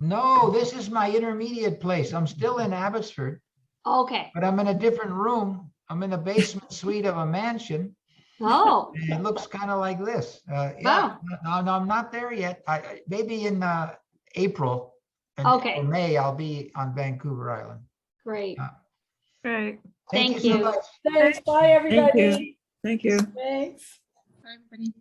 Speaker 2: No, this is my intermediate place. I'm still in Abbotsford,
Speaker 5: Okay.
Speaker 2: but I'm in a different room. I'm in the basement suite of a mansion.
Speaker 5: Oh,
Speaker 2: And it looks kind of like this.
Speaker 5: Wow.
Speaker 2: Yeah, no, I'm not there yet. Maybe in April and
Speaker 5: Okay.
Speaker 2: or May, I'll be on Vancouver Island.
Speaker 5: great.
Speaker 7: Great.
Speaker 2: Thank
Speaker 5: Thank
Speaker 2: you so
Speaker 5: you.
Speaker 2: much.
Speaker 8: Thanks. Bye, everybody.
Speaker 10: Thank you.
Speaker 8: Thanks.
Speaker 1: Bye, everybody.